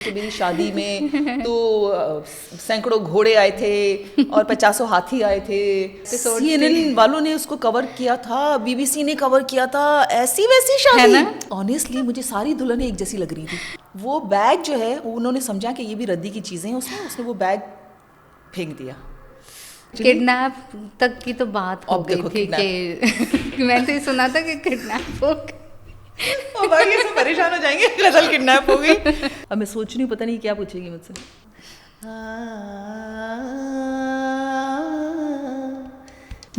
तो मेरी शादी में तो सैकड़ों घोड़े आए थे और 50 हाथी आए थे। CNN वालों ने उसको कवर किया था, BBC ने कवर किया था, ऐसी वैसी शादी। ऑनेस्टली मुझे सारी दुल्हनें एक जैसी लग रही थी। वो बैग जो है उन्होंने समझा कि ये भी रद्दी की चीज़ें हैं, उसने वो बैग फेंक दिया। किडनैप तक की तो बात हो गई थी कि मैंने तो सुना था कि किडनैप हो गई। भाई ऐसे परेशान हो जाएंगे, गजल किडनैप हो गई। अब मैं सोच रही हूँ पता नहीं क्या पूछेगी मुझसे।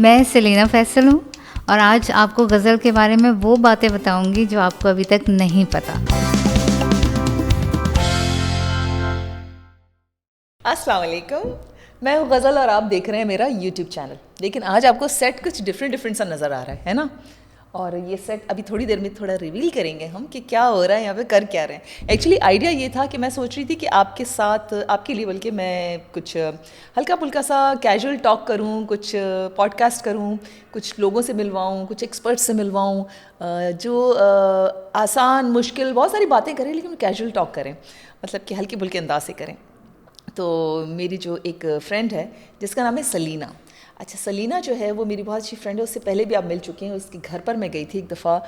मैं सेलिना फैसल हूँ और आज आपको गज़ल के बारे में वो बातें बताऊंगी जो आपको अभी तक नहीं पता। अस्सलाम वालेकुम, मैं हूँ गज़ल और आप देख रहे हैं मेरा YouTube चैनल। लेकिन आज आपको सेट कुछ डिफरेंट सा नज़र आ रहा है ना। और ये सेट अभी थोड़ी देर में थोड़ा रिवील करेंगे हम कि क्या हो रहा है यहाँ पे, कर क्या रहे हैं। एक्चुअली आइडिया ये था कि मैं सोच रही थी कि आपके साथ, आपके लिए बल्कि मैं कुछ हल्का फुल्का सा कैजुअल टॉक करूँ, कुछ पॉडकास्ट करूँ, कुछ लोगों से मिलवाऊँ, कुछ एक्सपर्ट्स से मिलवाऊँ, जो आसान मुश्किल बहुत सारी बातें करें लेकिन कैजुअल टॉक करें, मतलब कि हल्के फुल्के अंदाज से करें। तो मेरी जो एक फ्रेंड है जिसका नाम है सलीना। अच्छा, सलीना जो है वो मेरी बहुत अच्छी फ्रेंड है, उससे पहले भी आप मिल चुके हैं। उसके घर पर मैं गई थी एक दफ़ा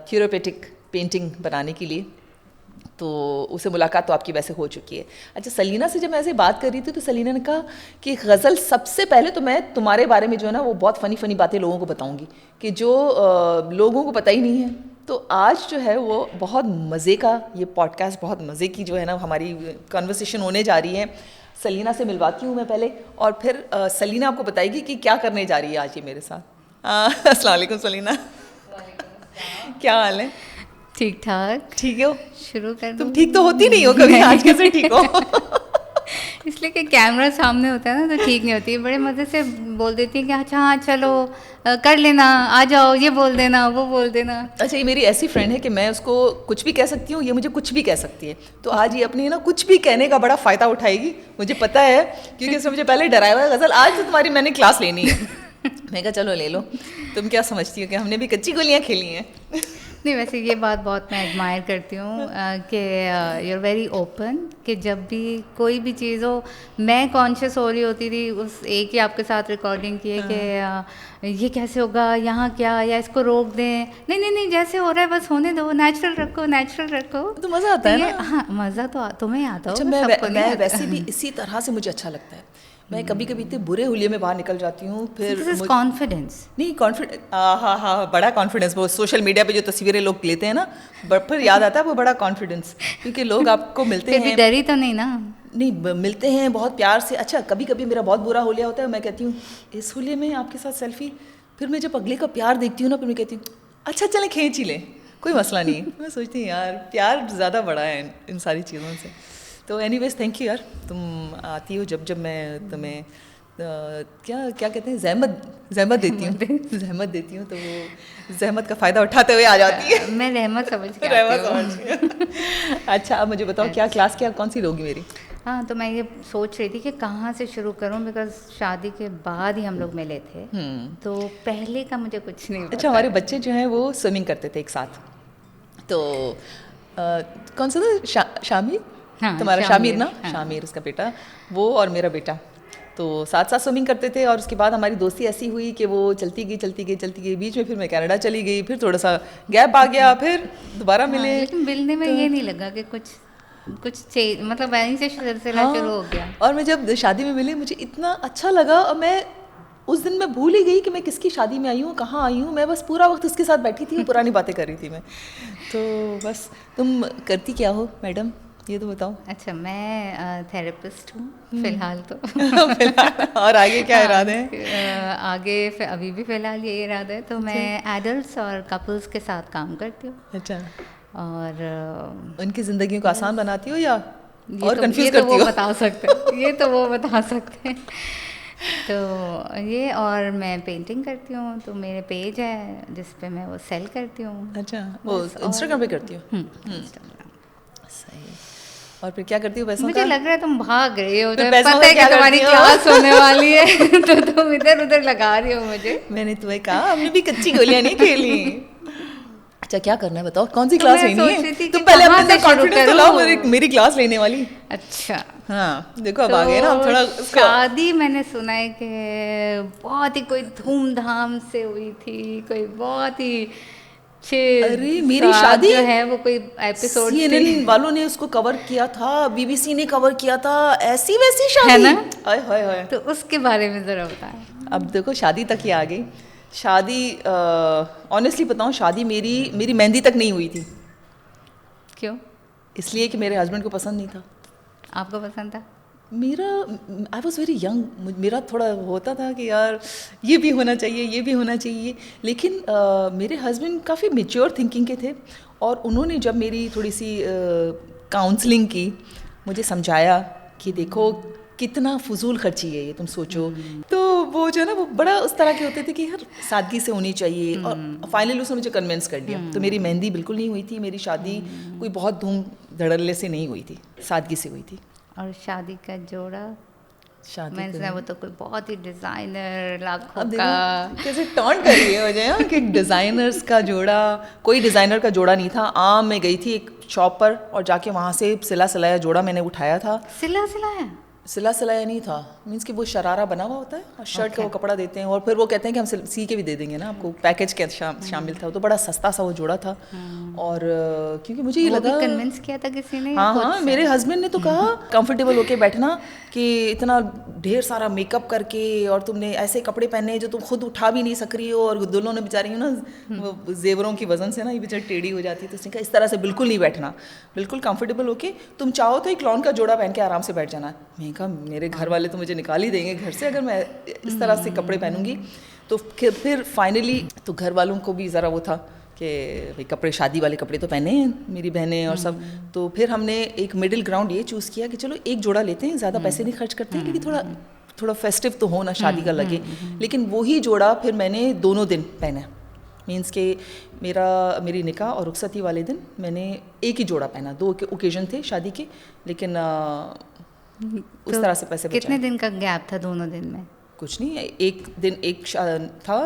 थेरेपेटिक पेंटिंग बनाने के लिए, तो उससे मुलाकात तो आपकी वैसे हो चुकी है। अच्छा, सलीना से जब मैं ऐसे बात कर रही थी तो सलीना ने कहा कि गज़ल सबसे पहले तो मैं तुम्हारे बारे में जो है ना वो बहुत फ़नी बातें लोगों को बताऊँगी कि जो लोगों को पता ही नहीं है। तो आज जो है वो बहुत मज़े का ये पॉडकास्ट, बहुत मज़े की जो है ना हमारी कन्वर्सेशन होने जा रही है। सलीना से मिलवाती हूँ मैं पहले, और फिर सलीना आपको बताएगी कि क्या करने जा रही है आज ये मेरे साथ। अस्सलाम वालेकुम सलीना। क्या हाल है? ठीक ठाक। ठीक हो? शुरू कर। तुम ठीक तो होती नहीं हो कभी, आज कैसे ठीक हो? इसलिए कि कैमरा सामने होता है ना तो ठीक नहीं होती। बड़े मज़े से बोल देती है कि अच्छा हाँ चलो कर लेना, आ जाओ, ये बोल देना, वो बोल देना। अच्छा, ये मेरी ऐसी फ्रेंड है कि मैं उसको कुछ भी कह सकती हूँ, ये मुझे कुछ भी कह सकती है। तो आज ये अपनी ना कुछ भी कहने का बड़ा फ़ायदा उठाएगी, मुझे पता है, क्योंकि उसने मुझे पहले डराया हुआ है। गज़ल आज तो तुम्हारी मैंने क्लास लेनी है। मैं कहा चलो ले लो। तुम क्या समझती हो कि हमने भी कच्ची गोलियाँ खेली हैं? नहीं, वैसे ये बात बहुत मैं एडमायर करती हूँ कि यू आर वेरी ओपन, कि जब भी कोई भी चीज़ हो, मैं कॉन्शियस हो रही होती थी उस एक ही आपके साथ रिकॉर्डिंग की है कि ये कैसे होगा, यहाँ क्या, या इसको रोक दें। नहीं, जैसे हो रहा है बस होने दो, नेचुरल रखो। तो मज़ा आता है ना? हाँ, मज़ा तो तुम्हें आता अच्छा, होगा। मैं वैसे भी इसी तरह से मुझे अच्छा लगता है। मैं कभी कभी इतने बुरे हुलिये में बाहर निकल जाती हूँ, फिर कॉन्फिडेंस नहीं, हाँ, बड़ा कॉन्फिडेंस। वो सोशल मीडिया पे जो तस्वीरें लोग लेते हैं ना, फिर याद आता है वो बड़ा कॉन्फिडेंस, क्योंकि लोग आपको मिलते हैं, डरी तो नहीं ना? नहीं, मिलते हैं बहुत प्यार से। अच्छा, कभी कभी मेरा बहुत बुरा हुलिया होता है, मैं कहती हूँ इस हुलिये में आपके साथ सेल्फी, फिर मैं जब अगले का प्यार देखती हूँ ना, फिर मैं कहती हूँ अच्छा चलें खींच ही लें, कोई मसला नहीं। मैं सोचती हूँ यार प्यार ज़्यादा बड़ा है इन सारी चीज़ों से। तो एनीवेज थैंक यू यार, तुम आती हो जब मैं तुम्हें क्या कहते हैं, जहमत देती हूँ, तो वो जहमत का फ़ायदा उठाते हुए आ जाती है। मैं रहमत समझ के आती हूँ। अच्छा, अब मुझे बताओ क्या क्लास क्या कौन सी लोगी मेरी? हाँ, तो मैं ये सोच रही थी कि कहाँ से शुरू करूँ, बिकॉज शादी के बाद ही हम लोग मिले थे, तो पहले का मुझे कुछ नहीं पता। अच्छा, हमारे बच्चे जो हैं वो स्विमिंग करते थे एक साथ, तो कौन सा था, शामिर? हाँ, तुम्हारा शामिर ना? हाँ। शामिर उसका बेटा, वो और मेरा बेटा तो साथ स्विमिंग करते थे। और उसके बाद हमारी दोस्ती ऐसी हुई कि वो चलती गई। बीच में फिर मैं कनाडा चली गई, फिर थोड़ा सा गैप आ गया, फिर दोबारा मिले। लेकिन मिलने में ये नहीं लगा कि कुछ चेंज, मतलब वहीं से सिलसिला शुरू हो गया। और मैं जब शादी में मिली मुझे इतना अच्छा लगा, और मैं उस दिन मैं भूल ही गई कि मैं किसकी शादी में आई हूँ, कहाँ आई हूँ। मैं बस पूरा वक्त उसके साथ बैठी थी, पुरानी बातें कर रही थी मैं। तो बस, तुम करती क्या हो मैडम, ये तो बताओ। अच्छा, मैं थेरेपिस्ट हूँ फिलहाल तो। और आगे क्या इरादे हैं? आगे अभी भी फिलहाल ये इरादा है। तो मैं एडल्ट्स और कपल्स के साथ काम करती हूँ। अच्छा, और उनकी ज़िंदगी को आसान बनाती हो या और कंफ्यूज करती हो? ये तो वो बता सकते हैं। तो ये, और मैं पेंटिंग करती हूँ, तो मेरे पेज है जिस पे मैं वो सेल करती हूँ। अच्छा, वो इंस्टाग्राम पे करती हो? सही। और फिर क्या करती हो पैसों मुझे का? लग रहा है तुम भाग रही हो, तो पता है कि तुम्हारी क्लास होने वाली है, तो तुम इधर उधर लगा रही हो मुझे। मैंने तुम्हें कहा हमने भी कच्ची गोलियां नहीं खेली। अच्छा क्या करना है बताओ, कौन सी क्लास मैं लेनी सोच रही है? थी तुम कि पहले कहाँ अपने से शुरू कॉन्फिडेंस तो करूँ? लाओ, मेरी क्लास लेने वाली। अच्छा, हाँ देखो अब आ गए ना, अब थोड़ा उसका शादी मैंने सुना है कि बहुत ही कोई धूमधाम से हुई थी, कोई बहुत ही अरे अच्छे मेरी साथ शादी जो है वो कोई एपिसोड थी, CNN वालों ने उसको कवर किया था, BBC ने कवर किया था, ऐसी वैसी है शादी। ना? हाय हाय हाय। तो उसके बारे में ज़रा बताएं। अब देखो शादी तक ही आ गई। शादी ऑनेस्टली बताऊं, शादी मेरी मेहंदी तक नहीं हुई थी, क्यों? इसलिए कि मेरे हस्बैंड को पसंद नहीं था। आपको पसंद था? मेरा आई वॉज वेरी यंग, मेरा थोड़ा होता था कि यार ये भी होना चाहिए, ये भी होना चाहिए, लेकिन मेरे हस्बैंड काफ़ी मेच्योर थिंकिंग के थे, और उन्होंने जब मेरी थोड़ी सी काउंसलिंग की, मुझे समझाया कि देखो कितना फजूल खर्ची है ये, तुम सोचो। तो वो जो है ना, वो बड़ा उस तरह के होते थे कि यार सादगी से होनी चाहिए, और फाइनली उसने मुझे कन्विंस कर दिया। तो मेरी मेहंदी बिल्कुल नहीं हुई थी, मेरी शादी कोई बहुत धूम धड़ल्ले से नहीं हुई थी, सादगी से हुई थी। और शादी का जोड़ा, शादी मैंने सुना वो तो कोई बहुत ही डिजाइनर लाखों अब का। देखो कैसे टॉन्ट कर रही है मुझे, हाँ, कि डिज़ाइनर्स का जोड़ा, कोई डिज़ाइनर का जोड़ा नहीं था। मैं गई थी एक शॉप पर, और जाके वहाँ से सिला सिलाया जोड़ा मैंने उठाया था। सिला सिलाया? सिला सिलाया नहीं था, मीन्स कि वो शरारा बना हुआ होता है, और शर्ट का वो कपड़ा देते हैं, और फिर वो कहते हैं कि हम सी के भी दे देंगे ना आपको, पैकेज के शामिल था। वो तो बड़ा सस्ता सा वो जोड़ा था, और क्योंकि मुझे ये वो लगा, भी कन्विंस किया था किसी ने? हाँ खुद हाँ, से? मेरे हस्बैंड ने तो कहा कंफर्टेबल होके बैठना, कि इतना ढेर सारा मेकअप करके और तुमने ऐसे कपड़े पहने जो तुम खुद उठा भी नहीं सक रही हो, और दुल्हनों ने बेचारी ना वो जेवरों की वजन से ना ये बेचारी टेढ़ी हो जाती है। तो उसने कहा इस तरह से बिल्कुल नहीं बैठना, बिल्कुल कंफर्टेबल होके, तुम चाहो तो एक लॉन का जोड़ा पहन के आराम से बैठ जाना। मैं कहा मेरे घर वाले तो मुझे निकाल ही देंगे घर से अगर मैं इस तरह से कपड़े पहनूंगी। तो फिर फाइनली तो घर वालों को भी ज़रा वो था कि भाई कपड़े, शादी वाले कपड़े तो पहने हैं मेरी बहनें और सब। तो फिर हमने एक मिडिल ग्राउंड ये चूज़ किया कि चलो एक जोड़ा लेते हैं, ज़्यादा पैसे नहीं खर्च करते हैं, क्योंकि थोड़ा फेस्टिव तो हो ना, शादी का लगे। लेकिन वही जोड़ा फिर मैंने दोनों दिन पहना, मीन्स के मेरी निकाह और रुखसती वाले दिन मैंने एक ही जोड़ा पहना। 2 ओकेजन थे शादी के, लेकिन उस तरह से पैसे कितने बचाए। दिन का गैप था दोनों दिन में? कुछ नहीं, एक दिन एक था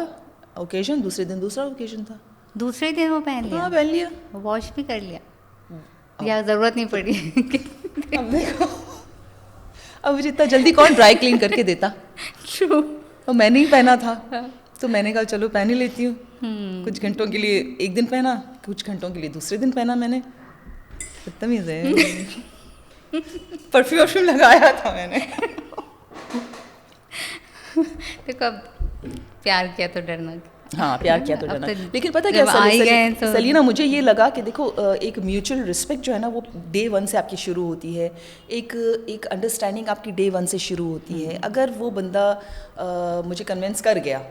ओकेजन, दूसरे दिन दूसरा ओकेजन था। दूसरे दिन वो पहन लिया? हाँ पहन लिया। वॉश भी कर लिया या ज़रूरत नहीं पड़ी? अब देखो, अब मुझे इतना जल्दी कौन ड्राई क्लीन करके देता। ट्रू। और मैंने ही पहना था, तो मैंने कहा चलो पहन ही लेती हूँ। कुछ घंटों के लिए एक दिन पहना, कुछ घंटों के लिए दूसरे दिन पहना मैंने। बदतमीज़ है। परफ्यूम लगाया था मैंने। देखो अब प्यार किया तो डरना। हाँ प्यार किया तो डरना। लेकिन पता जब आ ही गए क्या तो सलीना, मुझे ये लगा कि देखो एक म्यूचुअल रिस्पेक्ट जो है ना, वो डे 1 से आपकी शुरू होती है। एक अंडरस्टैंडिंग आपकी डे 1 से शुरू होती है। अगर वो बंदा मुझे कन्विंस कर गया,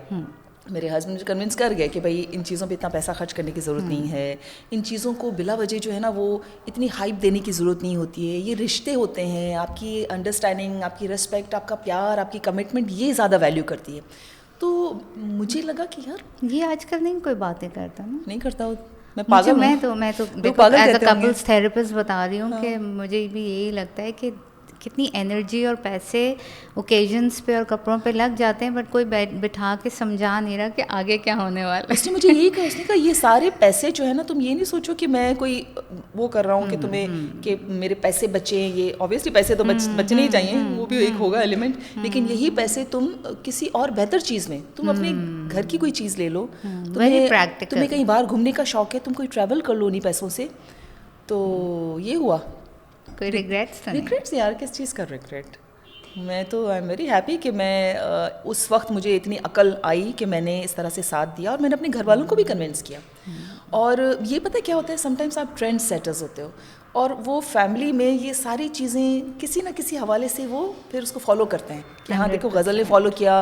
मेरे हस्बैंड मुझे कन्विंस कर गए कि भाई इन चीज़ों पे इतना पैसा खर्च करने की ज़रूरत नहीं है, इन चीज़ों को बिला वजह जो है ना वो इतनी हाइप देने की ज़रूरत नहीं होती है, ये रिश्ते होते हैं, आपकी अंडरस्टैंडिंग, आपकी रिस्पेक्ट, आपका प्यार, आपकी कमिटमेंट, ये ज़्यादा वैल्यू करती है। तो मुझे लगा कि यार ये आजकल नहीं कोई बातें करता ना। नहीं करता हूँ मैं, पागल हूँ। मैं तो देखो एज अ कपल्स थेरेपिस्ट बता रही हूँ कि मुझे भी यही लगता है कि कितनी एनर्जी और पैसे ओकेजन्स पे और कपड़ों पे लग जाते हैं, बट कोई बिठा के समझा नहीं रहा कि आगे क्या होने वाला है। उसने मुझे यही कहा, उसने कहा ये सारे पैसे जो है ना, तुम ये नहीं सोचो कि मैं कोई वो कर रहा हूँ कि तुम्हें कि मेरे पैसे बचे। ये ऑब्वियसली पैसे तो बचने ही चाहिए, वो भी एक होगा एलिमेंट, लेकिन यही पैसे तुम किसी और बेहतर चीज़ में, तुम अपने घर की कोई चीज़ ले लो, तुम्हें कहीं बाहर घूमने का शौक है, तुम कोई ट्रैवल कर लो उन्हीं पैसों से। तो ये हुआ। कोई रिग्रेट्स यार, किस चीज़ का रिग्रेट? मैं तो आई एम वेरी हैप्पी कि मैं उस वक्त मुझे इतनी अकल आई कि मैंने इस तरह से साथ दिया, और मैंने अपने घर वालों को भी कन्विंस किया। और ये पता क्या होता है, समटाइम्स आप ट्रेंड सेटर्स होते हो, और वो फैमिली में ये सारी चीज़ें किसी ना किसी हवाले से वो फिर उसको फॉलो करते हैं कि हाँ देखो गज़ल ने फॉलो किया,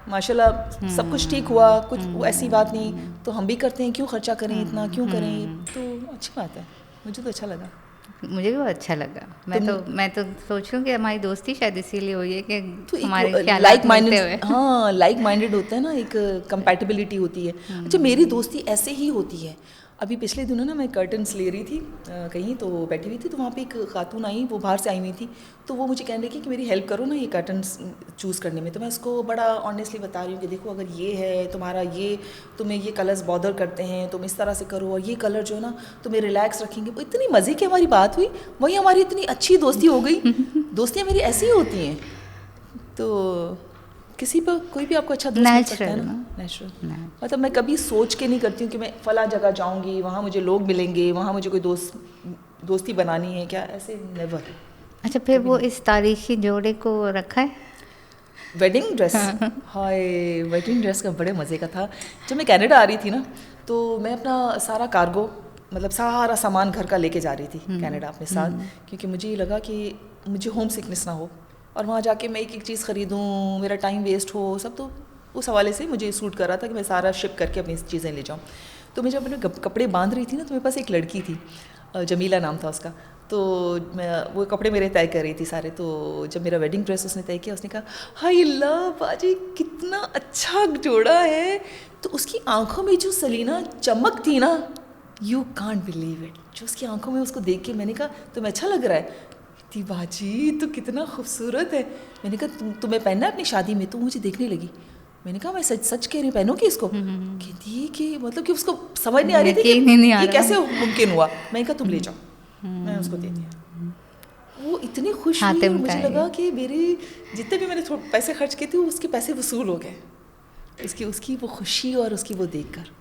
माशाल्लाह सब कुछ ठीक हुआ, कुछ ऐसी बात नहीं, तो हम भी करते हैं, क्यों खर्चा करें इतना, क्यों करें? तो अच्छी बात है, मुझे तो अच्छा लगा। मुझे भी बहुत अच्छा लगा। मैं तो सोच रही हूँ कि हमारी दोस्ती शायद इसीलिए हुई है कि तो हमारे लाइक माइंडेड, हाँ लाइक माइंडेड होते हैं ना, एक कंपैटिबिलिटी होती है। अच्छा मेरी दोस्ती ऐसे ही होती है, अभी पिछले दिनों ना मैं कर्टन्स ले रही थी कहीं, तो बैठी हुई थी, तो वहाँ पे एक खातून आई, वो बाहर से आई हुई थी, तो वो मुझे कहने लगी कि मेरी हेल्प करो ना ये कर्टन्स चूज़ करने में। तो मैं उसको बड़ा ऑनेस्टली बता रही हूँ कि देखो अगर ये है तुम्हारा, ये तुम्हें ये कलर्स बॉदर करते हैं, तुम इस तरह से करो, और ये कलर जो है ना तुम्हें रिलैक्स रखेंगे। वो इतनी मज़े की हमारी बात हुई, वहीं हमारी इतनी अच्छी दोस्ती हो गई। दोस्तियाँ मेरी ऐसी ही होती हैं। तो किसी पर कोई भी आपको अच्छा दोस्त मिल सकता है ना, नेचुरल। मतलब मैं कभी सोच के नहीं करती हूँ कि मैं फला जगह जाऊँगी, वहाँ मुझे लोग मिलेंगे, वहाँ मुझे कोई दोस्ती बनानी है, क्या, ऐसे नेवर। अच्छा, फिर वो इस तारीखी जोड़े को रखा है? वेडिंग ड्रेस, हाय, वेडिंग ड्रेस का बड़े मज़े का था। जब मैं कनाडा आ रही थी ना, तो मैं अपना सारा कार्गो, मतलब सारा सामान घर का लेके जा रही थी कनाडा अपने साथ, क्योंकि मुझे ये लगा कि मुझे होम सिकनेस ना हो, और वहाँ जाके मैं एक एक चीज़ ख़रीदूँ, मेरा टाइम वेस्ट हो, सब। तो उस हवाले से मुझे सूट कर रहा था कि मैं सारा शिप करके अपनी चीज़ें ले जाऊँ। तो मैं जब अपने कपड़े बांध रही थी ना, तो मेरे पास एक लड़की थी, जमीला नाम था उसका। तो मैं वो कपड़े मेरे तय कर रही थी सारे। तो जब मेरा वेडिंग ड्रेस उसने तय किया, उसने कहा हाय अल्लाह बाजी कितना अच्छा जोड़ा है। तो उसकी आंखों में जो सलीना चमक थी ना, यू कांट बिलीव इट, जो उसकी आंखों में, उसको देख के मैंने कहा तुम्हें अच्छा लग रहा है? थी बाजी तो कितना खूबसूरत है। मैंने कहा तुम्हें पहनना है अपनी शादी में? तो मुझे देखने लगी। मैंने कहा मैं सच सच कह रही हूँ, पहनोगी इसको? कहती कि मतलब कि उसको समझ नहीं आ रही थी कि ये कैसे मुमकिन हुआ। मैंने कहा तुम ले जाओ, मैं उसको दे दिया। वो इतनी खुश हुई, मुझे लगा कि मेरे जितने भी मैंने थोड़े पैसे खर्च किए थे उसके पैसे वसूल हो गए, उसकी वो खुशी और उसकी वो देखकर।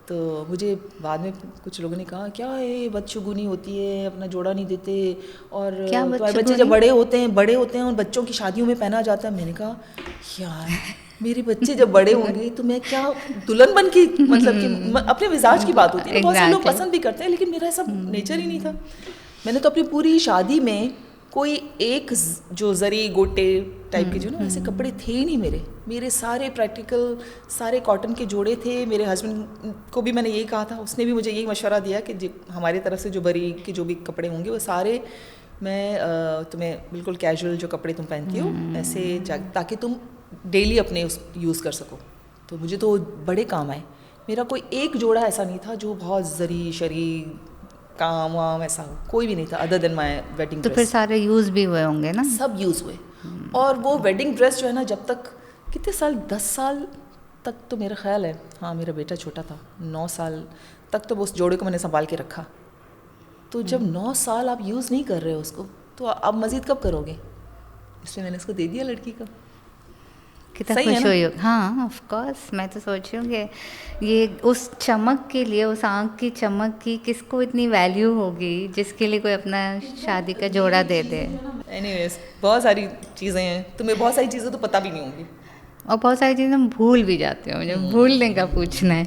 तो मुझे बाद में कुछ लोगों ने कहा क्या है बदशगुनी होती है, अपना जोड़ा नहीं देते, और तुम्हारे बच्चे जब बड़े होते हैं उन बच्चों की शादियों में पहना जाता है। मैंने कहा यार मेरे बच्चे जब बड़े होंगे तो मैं क्या दुल्हन बन के, मतलब कि अपने मिजाज की बात होती है, बहुत से लोग पसंद भी करते हैं, लेकिन मेरा ऐसा नेचर ही नहीं था। मैंने तो अपनी पूरी शादी में कोई एक जो जरी गोटे टाइप के जो ना ऐसे कपड़े थे ही नहीं मेरे सारे प्रैक्टिकल, सारे कॉटन के जोड़े थे। मेरे हस्बैंड को भी मैंने यही कहा था, उसने भी मुझे यही मशवरा दिया कि हमारी तरफ से जो बरी के जो भी कपड़े होंगे वो सारे मैं तुम्हें बिल्कुल कैजुअल जो कपड़े तुम पहनती हो ऐसे, ताकि तुम डेली अपने यूज़ कर सको। तो मुझे तो बड़े काम आए। मेरा कोई एक जोड़ा ऐसा नहीं था जो बहुत जरी शरी काम वाम ऐसा हो, कोई भी नहीं था other than my wedding dress. तो फिर सारे यूज़ भी हुए होंगे ना? सब यूज़ हुए। और वो वेडिंग ड्रेस जो है ना, जब तक कितने साल, 10 साल तक तो मेरा ख्याल है, हाँ मेरा बेटा छोटा था, 9 साल तक तो उस जोड़े को मैंने संभाल के रखा। तो जब 9 साल आप यूज़ नहीं कर रहे हो उसको, तो आप मज़ीद कब करोगे? इसलिए मैंने उसको दे दिया लड़की को। कितना खुश हुई हो। हाँ ऑफ कोर्स, मैं तो सोच रही हूँ कि ये उस चमक के लिए, उस आँख की चमक की किसको इतनी वैल्यू होगी जिसके लिए कोई अपना शादी का जोड़ा दे दे। एनीवेज बहुत सारी चीज़ें हैं, तुम्हें बहुत सारी चीज़ें तो पता भी नहीं होंगी, और बहुत सारी चीज़ें हम भूल भी जाते हो। मुझे भूलने का पूछना है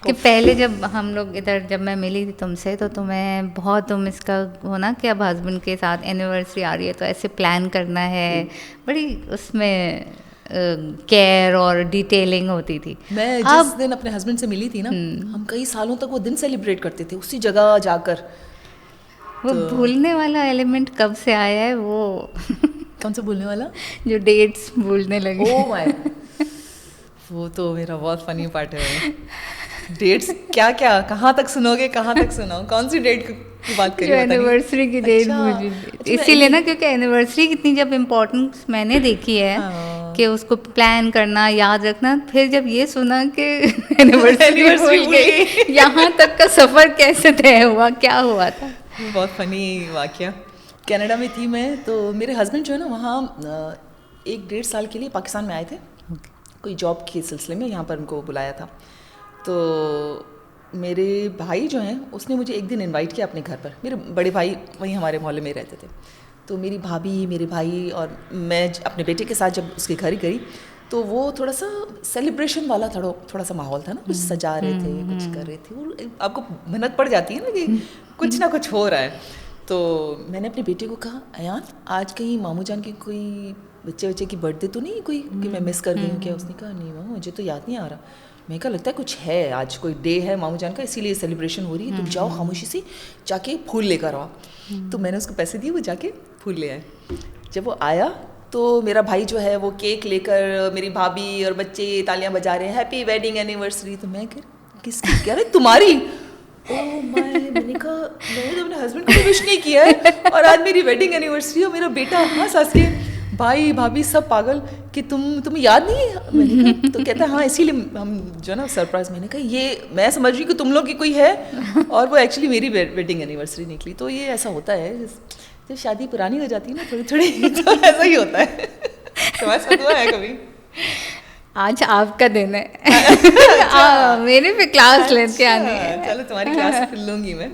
कि पहले जब हम लोग इधर, जब मैं मिली थी तुमसे, तो तुम्हें बहुत, तुम इसका हो ना कि अब हस्बैंड के साथ एनिवर्सरी आ रही है तो ऐसे प्लान करना है, बड़ी उसमें केयर और डिटेलिंग होती थी। मैं जिस दिन अपने हस्बैंड से मिली थी ना, हम कई सालों तक वो दिन सेलिब्रेट करते थे उसी जगह जाकर। वो तो भूलने वाला एलिमेंट कब से आया है? वो कौन सा भूलने वाला? जो डेट्स भूलने लगे। ओह माय, वो तो मेरा बहुत फनी पार्ट है। डेट्स क्या क्या, कहाँ तक सुनोगे, कहाँ तक सुनाओ? कौन सी डेट की बात करी? एनिवर्सरी की डेट भूली इसीलिए ना, क्योंकि एनिवर्सरी कितनी जब इम्पोर्टेंस मैंने देखी है कि उसको प्लान करना, याद रखना, फिर जब ये सुना कि एनिवर्सरी भूल गई, यहाँ तक का सफ़र कैसे तय हुआ, क्या हुआ था? बहुत फनी वाकया। कनाडा में थी मैं, तो मेरे हस्बैंड जो है ना वहाँ 1-1.5 साल के लिए पाकिस्तान में आए थे, कोई जॉब के सिलसिले में यहाँ पर उनको बुलाया था। तो मेरे भाई जो हैं उसने मुझे एक दिन इनवाइट किया अपने घर पर। मेरे बड़े भाई वहीं हमारे मोहल्ले में रहते थे। तो मेरी भाभी, मेरे भाई और मैं अपने बेटे के साथ जब उसके घर ही गई, तो वो थोड़ा सा सेलिब्रेशन वाला थोड़ा सा माहौल था ना, कुछ सजा रहे थे, कुछ कर रहे थे। वो आपको भनक पड़ जाती है ना कि कुछ ना कुछ हो रहा है। तो मैंने अपने बेटे को कहा, अयान आज कहीं मामू जान की कोई बच्चे की बर्थडे तो नहीं कोई कि मैं मिस कर गई हूँ क्या? उसने कहा नहीं मामू मुझे तो याद नहीं आ रहा। मैं कहा लगता है कुछ है, आज कोई डे है मामू जान का, इसीलिए सेलिब्रेशन हो रही है, तुम जाओ खामोशी से जाके फूल लेकर आओ। तो मैंने उसको पैसे दिए, वो जाके फूल ले आए। जब वो आया तो मेरा भाई जो है वो केक लेकर, मेरी भाभी और बच्चे तालियां बजा रहे हैं, हैप्पी वेडिंग एनिवर्सरी। तो मैं किसकी? कह रहे तुम्हारी। ओह माय, मैंने कहा मैंने तो अपने हस्बैंड को विश नहीं किया है और आज मेरी वेडिंग एनिवर्सरी और मेरा बेटा हंस हंस के भाई भाभी सब पागल कि तुम्हें याद नहीं है? मैंने कहा, तो कहता है हाँ इसीलिए हम जो ना सरप्राइज। मैंने कहा ये मैं समझ रही कि तुम लोग की कोई है और वो एक्चुअली मेरी वेडिंग एनिवर्सरी निकली। तो ये ऐसा होता है जब शादी पुरानी हो जाती है ना थोड़ी थोड़ी, तो ऐसा ही होता है। तुम्हारे साथ हुआ है कभी? आज आपका दिन है। मेरे पे क्लास लेके आनी है। चलो तुम्हारी क्लास फिर लूंगी मैं।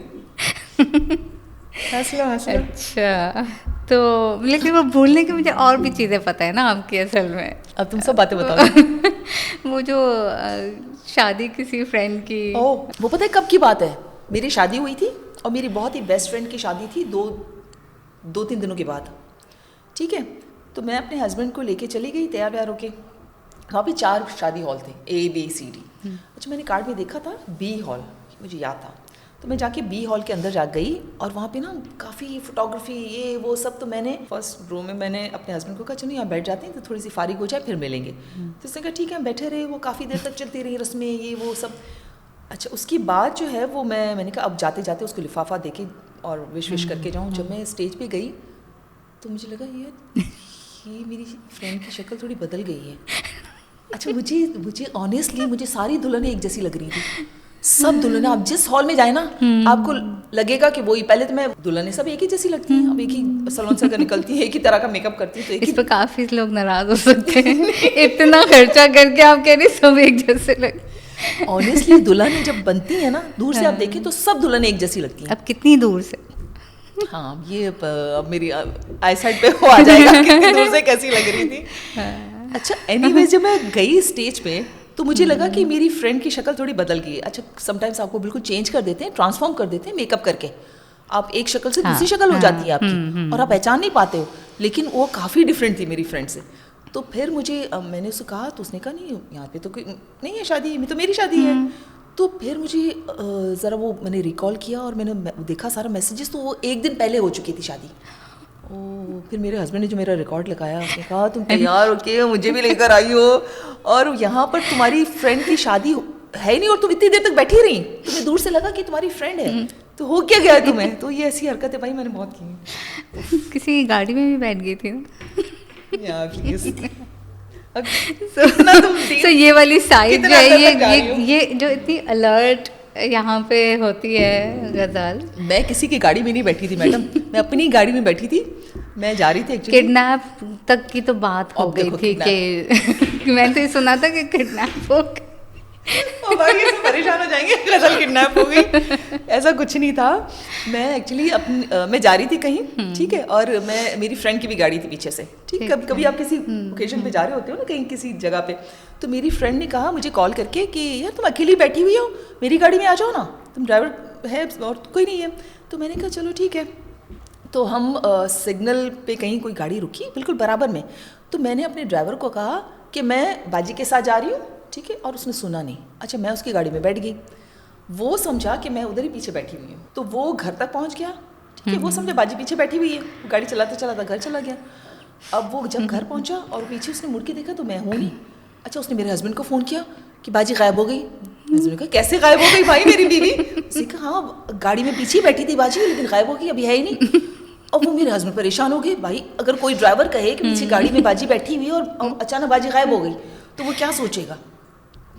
हंस लो हंस लो। अच्छा, तो लेकिन वो भूलने की मुझे और भी चीज़ें पता है ना आपकी असल में। अब तुम सब बातें बताओ। वो जो शादी किसी फ्रेंड की। ओह, वो पता है कब की बात है? मेरी शादी हुई थी और मेरी बहुत ही बेस्ट फ्रेंड की शादी थी 2-3 दिनों के बाद। ठीक है, तो मैं अपने हस्बैंड को लेके चली गई तैयार व्यार होके। वहाँ पे 4 शादी हॉल थे, A B C D। अच्छा, मैंने कार्ड में देखा था B हॉल, मुझे याद था। तो मैं जाके B हॉल के अंदर जा गई और वहाँ पे ना काफ़ी फोटोग्राफी ये वो सब। तो मैंने फर्स्ट रो में मैंने अपने हस्बैंड को कहा चलो यहाँ बैठ जाते हैं तो थोड़ी सी फारिग हो जाए फिर मिलेंगे। तो उसने कहा ठीक है, हम बैठे रहे। वो काफ़ी देर तक चलती रही रस्में ये वो सब। अच्छा, उसकी बाद जो है वो मैंने कहा अब जाते जाते उसको लिफाफा दे के और विश करके जाऊँ। जब मैं स्टेज पे गई तो मुझे लगा ये मेरी फ्रेंड की शक्ल थोड़ी बदल गई है। अच्छा, मुझे ऑनेस्टली मुझे सारी दुल्हनें एक जैसी लग रही थी। सब दुल्हनें, आप जिस हॉल में जाए ना आपको लगेगा कि वही। पहले तो मैं दुल्हनें सब एक ही जैसी लगती हैं, अब एक ही सलोन से निकलती है, एक ही तरह का मेकअप करती है। तो इस पर काफी लोग नाराज हो सकते हैं। इतना खर्चा करके आप कह रही सब एक जैसे लग। ऑनेस्टली दुल्हनें जब बनती है ना दूर से आप देखें तो सब दुल्हनें एक जैसी लगती हैं। अब कितनी दूर से? हाँ, ये अब मेरी आई साइड पे वो आ जाएगा कितनी दूर से कैसी लग रही थी। अच्छा, एनीवेज जब मैं गई स्टेज पे तो मुझे लगा कि मेरी फ्रेंड की शक्ल थोड़ी बदल गई है। अच्छा, समटाइम्स आपको बिल्कुल चेंज कर देते हैं, ट्रांसफॉर्म कर देते हैं मेकअप करके। आप एक शक्ल से दूसरी शक्ल हो जाती है आपकी और आप पहचान नहीं पाते हो। लेकिन वो काफ़ी डिफरेंट थी मेरी फ्रेंड से। तो फिर मुझे मैंने उससे कहा तो उसने कहा नहीं यहाँ पे तो कोई नहीं है शादी, में तो मेरी शादी है। तो फिर मुझे ज़रा वो मैंने रिकॉल किया और मैंने देखा सारा मैसेजेस, तो वो 1 दिन पहले हो चुकी थी शादी। ओह, फिर मेरे हस्बैंड ने जो मेरा रिकॉर्ड लगाया उसने कहा तुम तैयार होके मुझे भी लेकर आई हो और यहाँ पर तुम्हारी फ्रेंड की शादी है नहीं और तुम इतनी देर तक बैठी रही। तुम्हें दूर से लगा कि तुम्हारी फ्रेंड है, तो हो क्या गया तुम्हें? तो ये ऐसी हरकतें भाई मैंने बहुत की। किसी गाड़ी में भी बैठ गई थी ना? यार प्लीज। So, ये वाली साइड जो है ये जो इतनी अलर्ट यहाँ पे होती है गजल। मैं किसी की गाड़ी में नहीं बैठी थी मैडम, मैं अपनी गाड़ी में बैठी थी। मैं जा रही थी एक्चुअली। किडनैप तक की तो बात हो गई थी कि मैंने तो ये सुना था कि किडनैप हो गई। भाई ये सब परेशान हो जाएंगे, गजल किडनैप हो गई। ऐसा कुछ नहीं था। मैं एक्चुअली मैं जा रही थी कहीं, ठीक है, और मैं मेरी फ्रेंड की भी गाड़ी थी पीछे से। ठीक, कभी कभी आप किसी ओकेजन पे जा रहे होते हो ना कहीं किसी जगह पे, तो मेरी फ्रेंड ने कहा मुझे कॉल करके कि यार तुम अकेली बैठी हुई हो, मेरी गाड़ी में आ जाओ ना, तुम ड्राइवर है और कोई नहीं है। तो मैंने कहा चलो ठीक है। तो हम सिग्नल पे कहीं कोई गाड़ी रुकी बिल्कुल बराबर में। तो मैंने अपने ड्राइवर को कहा कि मैं बाजी के साथ जा रही हूँ, ठीक है, और उसने सुना नहीं। अच्छा, मैं उसकी गाड़ी में बैठ गई। वो समझा कि मैं उधर ही पीछे बैठी हुई हूँ, तो वो घर तक पहुँच गया। ठीक है, वो समझा बाजी पीछे बैठी हुई है, गाड़ी चलाते चलाता घर चला गया। अब वो जब घर पहुँचा और पीछे उसने मुड़ के देखा तो मैं हूँ नहीं। अच्छा, उसने मेरे हस्बैंड को फ़ोन किया कि बाजी गायब हो गई। हस्बैंड ने कहा कैसे गायब हो गई भाई मेरी बीवी? उसने कहा हाँ गाड़ी में पीछे बैठी थी बाजी, लेकिन गायब हो गई, अभी है ही नहीं। और वो मेरे हस्बैंड परेशान हो गए। भाई अगर कोई ड्राइवर कहे कि पीछे गाड़ी में बाजी बैठी हुई और अचानक बाजी गायब हो गई तो वो क्या सोचेगा?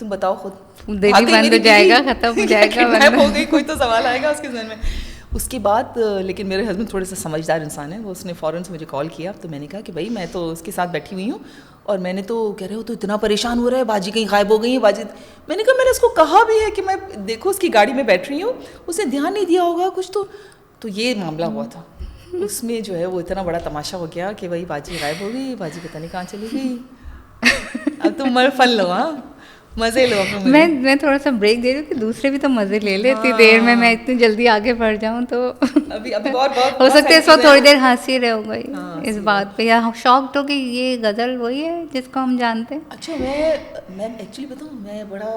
तुम बताओ खुद। देरी बंद हो जाएगा, खत्म हो जाएगा, गायब हो गई, कोई तो सवाल आएगा उसके जहन में। उसके बाद लेकिन मेरे हस्बैंड थोड़े से समझदार इंसान है, वो उसने फ़ौरन से मुझे कॉल किया। तो मैंने कहा कि भाई मैं तो उसके साथ बैठी हुई हूँ और मैंने तो कह रहे हो तो इतना परेशान हो रहा है, बाजी कहीं गायब हो गई है बाजी। मैंने कहा मैंने उसको कहा भी है कि मैं देखो उसकी गाड़ी में बैठ रही हूँ, उसने ध्यान नहीं दिया होगा कुछ। तो ये मामला हुआ था। उसमें जो है वो इतना बड़ा तमाशा हो गया कि भाई बाजी गायब हो गई, बाजी पता नहीं कहाँ चली गई। अब तुम फन लो, हाँ मज़े लो। मैं थोड़ा सा ब्रेक दे रही हूँ कि दूसरे भी तो मज़े ले ले। इतनी देर में मैं इतनी जल्दी आगे बढ़ जाऊँ तो अभी बहुत हो सकता है इस वक्त थोड़ी देर हंसी रह गई इस बात पे, या शॉक्ड हो कि ये गज़ल वही है जिसको हम जानते हैं। अच्छा, मैं एक्चुअली बताऊँ, मैं बड़ा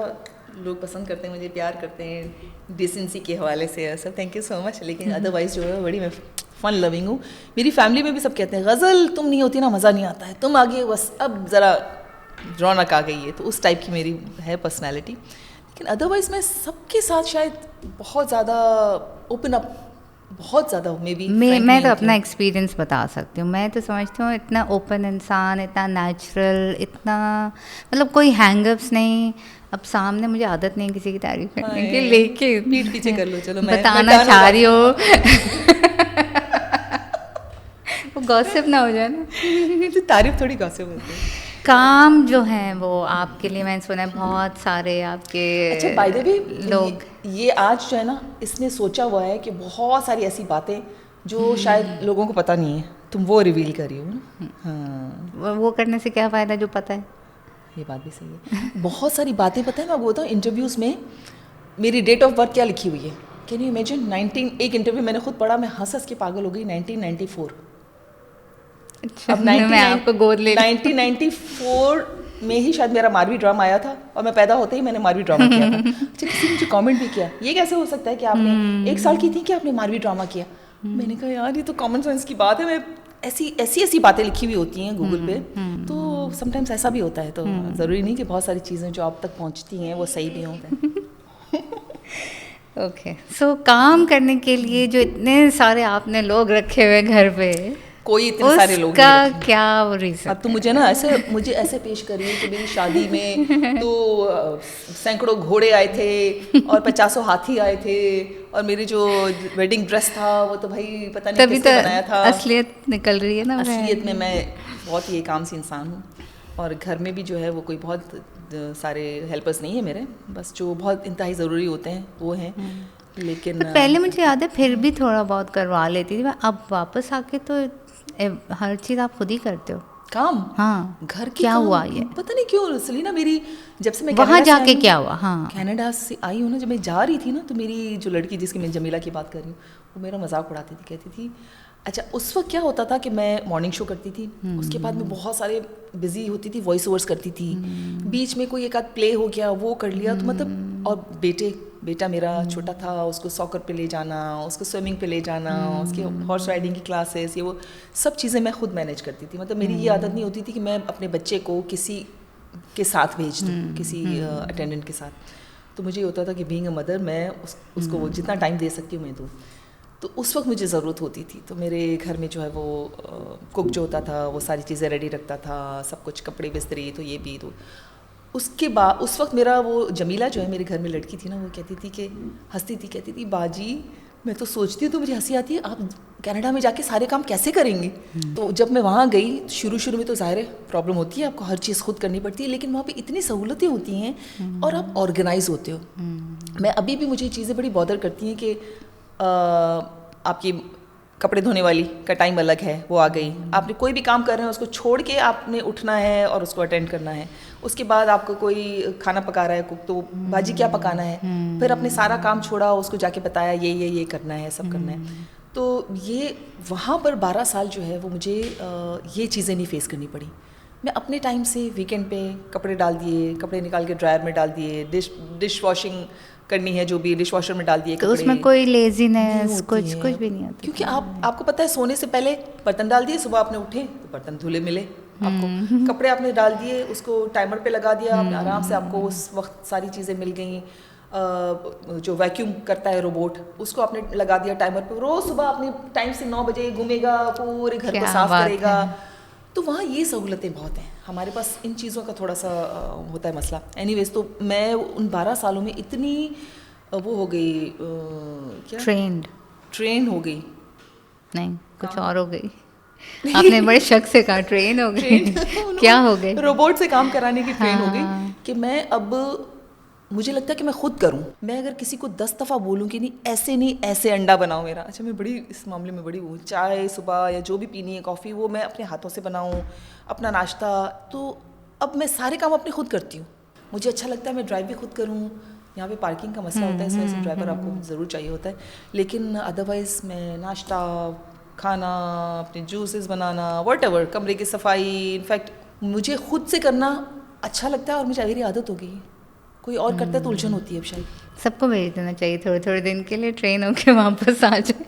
लोग पसंद करते हैं, मुझे प्यार करते हैं डिसेंसी के हवाले से सब, थैंक यू सो मच। लेकिन अदरवाइज़ जो है बड़ी मैं फ़न लविंग हूँ। मेरी फैमिली में भी सब कहते हैं गज़ल तुम नहीं होती ना मज़ा नहीं आता है, तुम आगे बस अब ज़रा रौनक आ गई है, तो उस टाइप की मेरी है पर्सनैलिटी। लेकिन अदरवाइज मैं सबके साथ शायद बहुत ज़्यादा ओपन अप, बहुत ज़्यादा मे बी। मैं तो अपना एक्सपीरियंस बता सकती हूँ। मैं तो समझती हूँ इतना ओपन इंसान, इतना नेचुरल, इतना मतलब कोई हैंगअप्स नहीं। अब सामने मुझे आदत नहीं किसी की तारीफ करने की, लेकिन पीठ पीछे कर लो, चलो मैं बताना चाह रही हो वो गॉसिप ना हो जाए ना। तारीफ थोड़ी गॉसिप होती है। काम जो है वो आपके लिए मैंने सुना है बहुत सारे आपके अच्छा बाय द वे लोग ये आज जो है ना, इसने सोचा हुआ है कि बहुत सारी ऐसी बातें जो शायद लोगों को पता नहीं है, तुम वो रिवील कर रही हो ना। हाँ, वो करने से क्या फ़ायदा जो पता है। ये बात भी सही है। बहुत सारी बातें पता है, मैं बताऊँ इंटरव्यूज़ में मेरी डेट ऑफ बर्थ क्या लिखी हुई है, कैन यू इमेजिन। एक इंटरव्यू मैंने खुद पढ़ा, मैं हंस हंस के पागल हो गई। 1994। अच्छा, अब मैं आपको गोद ले 1994 में ही शायद मेरा मारवी ड्रामा आया था, और मैं पैदा होते ही मैंने मारवी ड्रामा किया था। अच्छा, किसी ने मुझे कमेंट भी किया, ये कैसे हो सकता है कि आपने 1 साल की थी कि आपने मारवी ड्रामा किया। मैंने कहा यार ये तो कॉमन सेंस की बात है, मैं ऐसी बातें लिखी हुई होती हैं गूगल पे, तो समटाइम्स ऐसा भी होता है। तो ज़रूरी नहीं कि बहुत सारी चीज़ें जो आप तक पहुंचती हैं वो सही भी हों। ओके, सो काम करने के लिए जो इतने सारे आपने लोग रखे हुए घर पे, कोई इतने सारे लोग उसका नहीं रखे। क्या रीज़न? अब तो मुझे ऐसे पेश करिए कि मेरी शादी में तो सैकड़ों घोड़े आए थे और 50 हाथी आए थे, और मेरी जो वेडिंग ड्रेस था वो तो भाई पता नहीं किसने बनाया था। असलियत निकल रही है ना। असलियत में मैं बहुत ही एक आम सी इंसान हूँ, और घर में भी जो है वो कोई बहुत सारे हेल्पर्स नहीं है मेरे, बस जो बहुत इंतहाई ज़रूरी होते हैं वो हैं। लेकिन पहले मुझे याद है फिर भी थोड़ा बहुत करवा लेती थी मैं, अब वापस आके तो हर चीज़ आप खुद ही करते हो काम। हाँ, घर की क्या काम, हुआ ये? पता नहीं क्यों सलीना, मेरी जब से मैं वहाँ कनाडा से जाके आई हूँ, क्या हुआ? हाँ, कनाडा से आई हूँ ना, जब मैं जा रही थी ना, तो मेरी जो लड़की जिसकी मैं जमीला की बात कर रही हूँ, वो मेरा मजाक उड़ाती थी, कहती थी अच्छा उस वक्त क्या होता था कि मैं मॉर्निंग शो करती थी, उसके बाद में बहुत सारे बिजी होती थी, वॉइस ओवर्स करती थी, बीच में कोई एक आध प्ले हो गया वो कर लिया, तो मतलब, और बेटा मेरा छोटा था, उसको सॉकर पे ले जाना, उसको स्विमिंग पे ले जाना, उसकी हॉर्स राइडिंग की क्लासेस, ये वो सब चीज़ें मैं खुद मैनेज करती थी। मतलब मेरी ये आदत नहीं होती थी कि मैं अपने बच्चे को किसी के साथ भेज दूँ, किसी अटेंडेंट के साथ। तो मुझे ये होता था कि बीइंग अ मदर मैं उसको वो जितना टाइम दे सकती हूँ मैं दूँ। तो उस वक्त मुझे ज़रूरत होती थी, तो मेरे घर में जो है वो कुक जो होता था वो सारी चीज़ें रेडी रखता था, सब कुछ, कपड़े बिस्तरी, तो ये भी। तो उसके बाद उस वक्त मेरा वो जमीला जो है मेरे घर में लड़की थी ना, वो कहती थी कि हंसती थी, कहती थी बाजी मैं तो सोचती हूँ तो मुझे हंसी आती है, आप कनाडा में जाके सारे काम कैसे करेंगे। तो जब मैं वहाँ गई, शुरू में तो ज़ाहिर है प्रॉब्लम होती है, आपको हर चीज़ खुद करनी पड़ती है, लेकिन वहाँ पे इतनी सहूलतें होती हैं और आप ऑर्गेनाइज होते हो। मैं अभी भी, मुझे चीज़ें बड़ी बॉदर करती हैं कि आपकी कपड़े धोने वाली का टाइम अलग है, वो आ गई, आपने कोई भी काम कर रहे हैं उसको छोड़ के आपने उठना है और उसको अटेंड करना है, उसके बाद आपको कोई खाना पका रहा है कुक, तो बाजी क्या पकाना है, फिर अपने सारा काम छोड़ा, उसको जाके बताया ये करना है, सब करना है। तो ये वहाँ पर 12 साल जो है वो मुझे ये चीज़ें नहीं फेस करनी पड़ी। मैं अपने टाइम से वीकेंड पे कपड़े डाल दिए, कपड़े निकाल के ड्रायर में डाल दिए, डिश वॉशिंग करनी है जो भी डिश वॉशर में डाल दिए तो कपड़े। उसमें कोई लेजीनेस कुछ भी नहीं होती, क्योंकि आपको पता है सोने से पहले बर्तन डाल दिए, सुबह आपने उठे तो बर्तन धुले मिले आपको, कपड़े आपने डाल दिए, उसको टाइमर पे लगा दिया, आपने आराम से, आपको उस वक्त सारी चीज़ें मिल गई। जो वैक्यूम करता है रोबोट, उसको आपने लगा दिया टाइमर पे, रोज़ सुबह अपने टाइम से 9 बजे घूमेगा, पूरे घर को साफ करेगा। तो वहाँ ये सहूलतें बहुत हैं, हमारे पास इन चीज़ों का थोड़ा सा होता है मसला। एनीवेज, तो मैं उन 12 सालों में इतनी वो हो गई, क्या ट्रेन हो गई, नहीं कुछ और हो गई। आपने बड़े शक से कहा ट्रेन हो गई क्या हो गई? रोबोट से काम कराने की ट्रेन हो गई कि मैं अब, मुझे लगता है कि मैं खुद करूं। मैं अगर किसी को 10 दफ़ा बोलूं कि नहीं ऐसे अंडा बनाओ मेरा, अच्छा मैं बड़ी इस मामले में बड़ी वो, चाय सुबह या जो भी पीनी है, कॉफ़ी, वो मैं अपने हाथों से बनाऊं, अपना नाश्ता, तो अब मैं सारे काम अपने खुद करती हूँ। मुझे अच्छा लगता है मैं ड्राइव भी खुद करूँ, यहाँ पे पार्किंग का मसला होता है, इस वजह से ड्राइवर आपको ज़रूर चाहिए होता है, लेकिन अदरवाइज़ मैं नाश्ता, खाना, अपने जूसेस बनाना, व्हाटएवर, कमरे की सफाई, इनफैक्ट मुझे खुद से करना अच्छा लगता है, और मुझे मेरी आदत हो गई है। कोई और करता है तो उलझन होती है। अब शायद सबको भेज देना चाहिए थोड़े दिन के लिए, ट्रेन होके वापस आ जाए,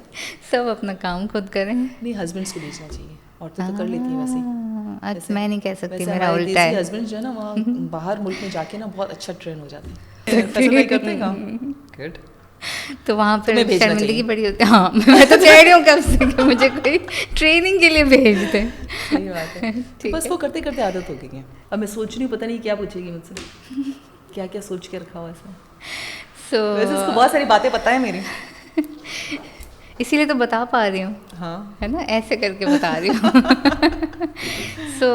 सब अपना काम खुद करें। नहीं, हस्बैंड्स को भेजना चाहिए, औरतें तो कर लेती हैं वैसे। मैं नहीं कह सकती, मेरा उल्टा है। हस्बैंड जो है ना, वहाँ बाहर मुल्क में जाके ना बहुत अच्छा ट्रेन हो जाते हैं। पैसा नहीं करते काम। गुड। तो वहाँ पर तुम्हें भेजना शर्मिंदगी चाहिए। बड़ी होती है। हाँ, मैं तो कह रही हूँ कब से कि मुझे कोई ट्रेनिंग के लिए भेज दे। सही बात है। ठीक बस है। वो करते करते आदत हो गई है। अब मैं सोच रही हूँ पता नहीं क्या पूछेगी मुझसे, क्या क्या सोच के रखा हुआ है इसमें। सो वैसे उसको बहुत सारी बातें पता है मेरी। इसीलिए तो बता पा रही हूँ, हाँ है ना, ऐसे करके बता रही हूँ। सो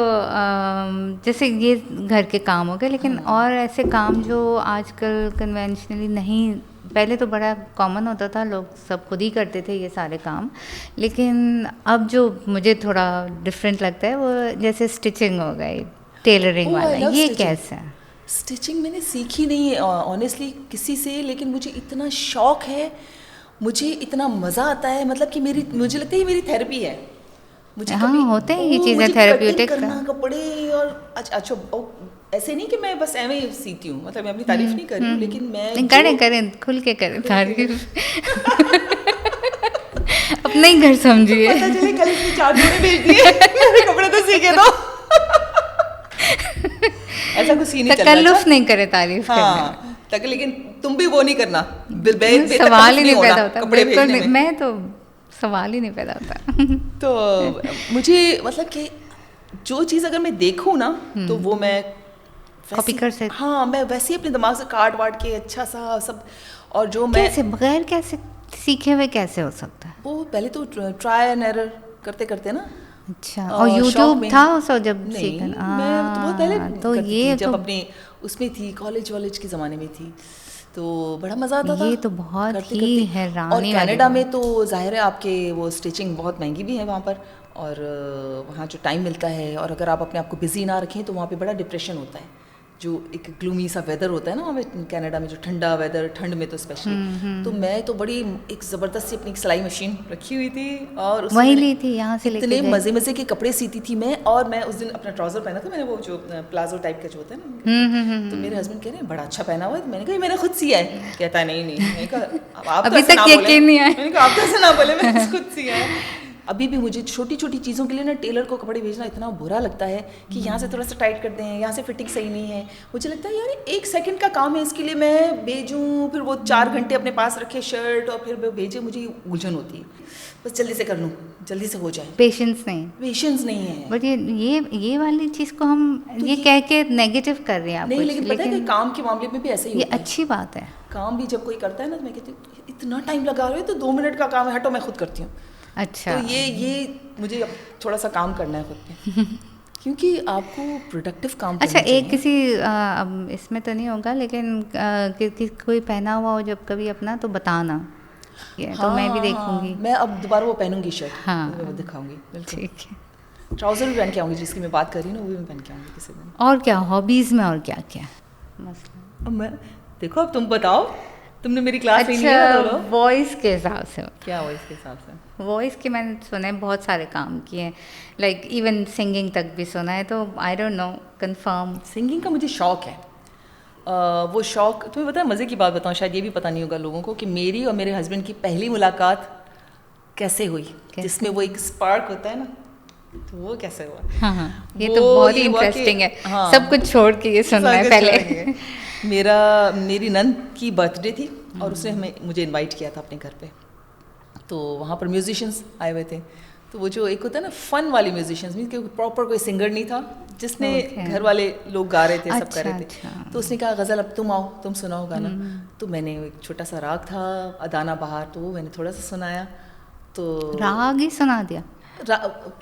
जैसे ये घर के काम हो गए, लेकिन और ऐसे काम जो आजकल कन्वेंशनली नहीं, पहले तो बड़ा कॉमन होता था, लोग सब खुद ही करते थे ये सारे काम, लेकिन अब जो मुझे थोड़ा डिफरेंट लगता है वो जैसे स्टिचिंग हो गई, टेलरिंग ओह, आई वाला, लव ये स्टिचिंग। कैसा है? स्टिचिंग मैंने सीखी नहीं है ऑनेस्टली किसी से, लेकिन मुझे इतना शौक है, मुझे इतना मज़ा आता है, मतलब कि मेरी, मुझे लगता है ये मेरी थेरेपी है। मुझे हाँ, कभी होते हैं ये ओह, चीज़ें मुझे थेरेप्यूटिक कटिंग का। करना कपड़े और अच्छा ऐसे नहीं कि मैं बस ऐਵੇਂ ही सीती हूँ, मतलब मैं अपनी तारीफ नहीं कर रही हूँ, लेकिन मैं नहीं, जो- करें करें, खुल के करें तारीफ। अपना ही घर समझिए। पता चले कल इसने 4 जोड़े भेज दिए, मेरे कपड़े तो सीखे दो। ऐसा कुछ सीन नहीं चल रहा तकल्लुफ था। नहीं करे तारीफ करने में। हाँ तक, लेकिन तुम भी वो नहीं करना, सवाल ही नहीं पैदा होना होता, कपड़े बिल्कुल भेजने नहीं, में। मैं तो सवाल ही नहीं पैदा होता। तो मुझे मतलब कि जो चीज़ अगर मैं देखूँ ना तो वो मैं कॉपी कर सकती। हाँ, मैं वैसे ही अपने दिमाग से काट वाट के अच्छा सा सब, और जो मैं कैसे बगैर कैसे सीखे हुए कैसे हो सकता है? वो पहले तो ट्राई एंड एरर करते करते ना। अच्छा, और और शौक यूट्यूब में- था उस वक्त जब नहीं, सीखना? मैं तो बहुत पहले तो करती ये थी, जब तो अपने उसमें थी, कॉलेज के ज़माने में थी, तो बड़ा मज़ा आता था। ये तो बहुत करते ही करते। हैरानी और वाली कनाडा बात। में तो जाहिर है आपके वो स्टिचिंग बहुत महंगी भी है वहाँ पर, और वहाँ जो टाइम मिलता है, और अगर आप अपने आप को बिजी ना रखें तो वहाँ पे बड़ा डिप्रेशन होता है, जो एक ग्लूमी सा वेदर होता है ना वहाँ पे कनाडा में, जो ठंडा वेदर, ठंड में तो स्पेशली। तो मैं तो बड़ी एक ज़बरदस्त सी अपनी सिलाई मशीन रखी हुई थी, और उसमें वही मैंने ली थी, यहाँ से लेके इतने गई। मज़े मज़े के कपड़े सीती थी मैं। और मैं उस दिन अपना ट्राउज़र पहना था, मैंने वो जो प्लाजो टाइप का जो होता है ना, तो मेरे हस्बैंड कह रहे हैं बड़ा अच्छा पहना हुआ है, तो मैंने कहा ये मैंने खुद सिया है। कहता है नहीं, मैंने कहा अब आप तो अभी ऐसे तक ना बोले। यकीन नहीं आया। मैंने कहा आप तो ऐसे ना बोले, मैंने खुद सिया है। अभी भी मुझे छोटी छोटी चीज़ों के लिए ना टेलर को कपड़े भेजना इतना बुरा लगता है कि यहाँ से थोड़ा सा टाइट कर दें, यहाँ से फिटिंग सही नहीं है। मुझे लगता है यार 1 सेकंड का काम है, इसके लिए मैं भेजूँ, फिर वो 4 घंटे अपने पास रखे शर्ट और फिर वो भेजे, मुझे उलझन होती है। बस जल्दी से कर लूँ, जल्दी से हो जाए, पेशेंस नहीं। पेशेंस नहीं है। बट ये वाली चीज़ को हम तो ये ये- कह के नेगेटिव कर रहे हैं आप नहीं, कुछ, लेकिन पता है कि काम के मामले में भी ऐसे ही ये होता है। अच्छी बात है। काम भी जब कोई करता है ना, तो मैं कहती हूँ इतना टाइम लगा रहे हो, तो 2 मिनट का काम है, हटो मैं खुद करती हूँ। अच्छा, तो ये मुझे अब थोड़ा सा काम करना है खुद पे, क्योंकि आपको प्रोडक्टिव काम अच्छा, करना एक चाहिए। किसी अब इसमें तो नहीं होगा, लेकिन कोई पहना हुआ हो जब कभी अपना, तो बताना, ये तो मैं भी देखूंगी। मैं अब दोबारा वो पहनूंगी शर्ट, हाँ। मैं वो दिखाऊंगी बिल्कुल। ठीक है। ट्राउजर भी पहन के आऊंगी, जिसकी मैं बात कर रही हूँ ना, वो भी मैं पहन के आऊंगी किसी दिन। और क्या हॉबीज़ में, और क्या क्या मसला? अब मैं देखो, अब तुम बताओ, तुमने मेरी क्लास नहीं ली है, बोलो अच्छा, वॉइस के हिसाब से, क्या हो इसके हिसाब से। वॉइस के मैंने सुना है, बहुत सारे काम किए हैं, लाइक इवन सिंगिंग तक भी सुना है, तो I don't know confirm. Singing का मुझे शौक है। वो शौक तुम्हें पता है, मज़े की बात बताऊँ, शायद ये भी पता नहीं होगा लोगों को, कि मेरी और मेरे हस्बैंड की पहली मुलाकात कैसे हुई, जिसमें वो एक स्पार्क होता है ना, तो वो कैसे हुआ। हाँ हाँ, ये वो तो बहुत ही ये हुआ कि- इंटरेस्टिंग है। हाँ। सब कुछ छोड़ के ये सुनना है सब कुछ पहले। छोड़ के। मेरी नंद की बर्थडे थी, और उसने मुझे इनवाइट किया था अपने घर पे, तो वहाँ पर म्यूजिशियंस आए हुए थे। तो वो जो एक होता है ना फन वाली म्यूजिशियंस, मीन कि प्रॉपर कोई सिंगर नहीं था, जिसने घर वाले लोग गा रहे थे, सब कर रहे थे। अच्छा। तो उसने कहा गज़ल अब तुम आओ, तुम सुनाओ गाना। तो मैंने एक छोटा सा राग था अदाना बहार, तो वो मैंने थोड़ा सा सुनाया। तो राग ही सुना दिया,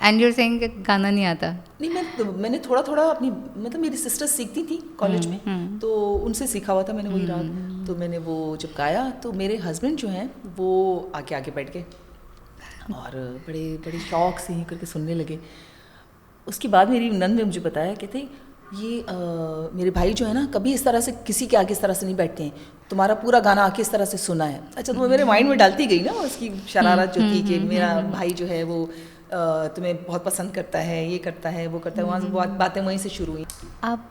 एंड यूर सेइंग कि गाना नहीं आता? नहीं, मैंने थोड़ा थोड़ा अपनी, मतलब मेरी सिस्टर्स सीखती थी कॉलेज में, तो उनसे सीखा हुआ था मैंने वही राग। तो मैंने वो जब गाया, तो मेरे हस्बैंड जो हैं वो आगे बैठ गए, और बड़े बड़े शौक से ही करके सुनने लगे। उसके बाद मेरी नंद ने मुझे बताया, कहते ये मेरे भाई जो है ना, कभी इस तरह से किसी के आगे इस तरह से नहीं बैठते हैं, तुम्हारा पूरा गाना आके इस तरह से सुना है। अच्छा, तो वो मेरे माइंड में डालती गई ना उसकी शरारत जो थी, कि मेरा भाई जो है वो तुम्हें बहुत पसंद करता है, ये करता है, वो करता है, वहाँ से बातें वहीं से शुरू हुई। अब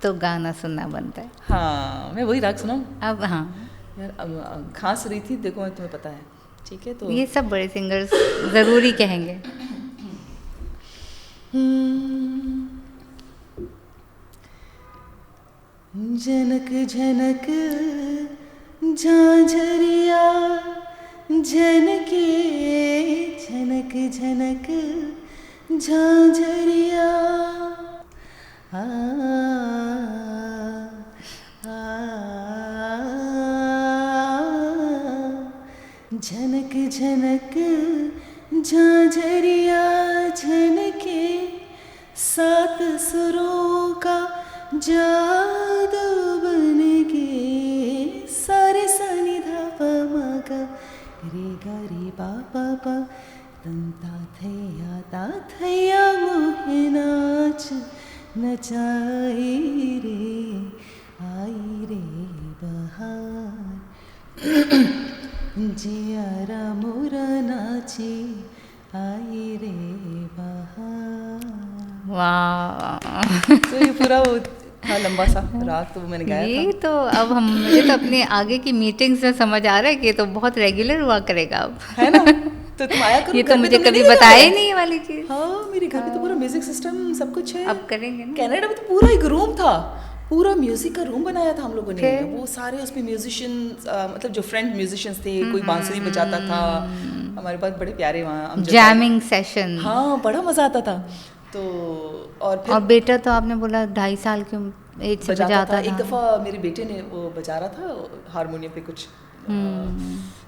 तो गाना सुनना बनता है। हाँ, मैं वही राग सुनाऊँ अब हाँ, यार, खांस रही थी, देखो तुम्हें पता है, ठीक है। तो ये सब बड़े सिंगर्स ज़रूरी कहेंगे। जनक झनक झांझरिया झनके झनक झनक झांझरिया आ झनक झनक झांझरिया झनके सात सुरों का जादू बन के सारे सनि धा प म ग रे ग रे पा पा पा तंता थैया मोहे नाच नचाई रे बहार जियारा मोरा नाचे आई रे बहार। वाह तो ये पूरा वो था लंबा सा राग, तो मैंने गाया ये तो अब हम मुझे तो अपने आगे की मीटिंग्स से समझ आ रहा है कि ये तो बहुत रेगुलर हुआ करेगा अब, है ना। तो तुम आया करो, ये घर तो पे मुझे तुमने कभी नहीं बताया लगाया? ही नहीं ये वाली चीज। हाँ, मेरे घर पे तो पूरा म्यूजिक सिस्टम सब कुछ है। अब करेंगे ना। कनाडा में तो पूरा एक रूम था, पूरा म्यूजिक का रूम बनाया था हम लोगों ने। फिर? वो सारे उसमें म्यूजिशियंस, मतलब जो फ्रेंड म्यूजिशियंस थे, कोई बांसुरी बजाता था, हमारे पास बड़े प्यारे वहाँ जैमिंग सेशन। हाँ, बड़ा मजा आता था। तो और फिर और बेटा तो आपने बोला 2.5 साल की एज से बजाता था। एक दफ़ा मेरे बेटे ने वो बजा रहा था हारमोनियम पे कुछ,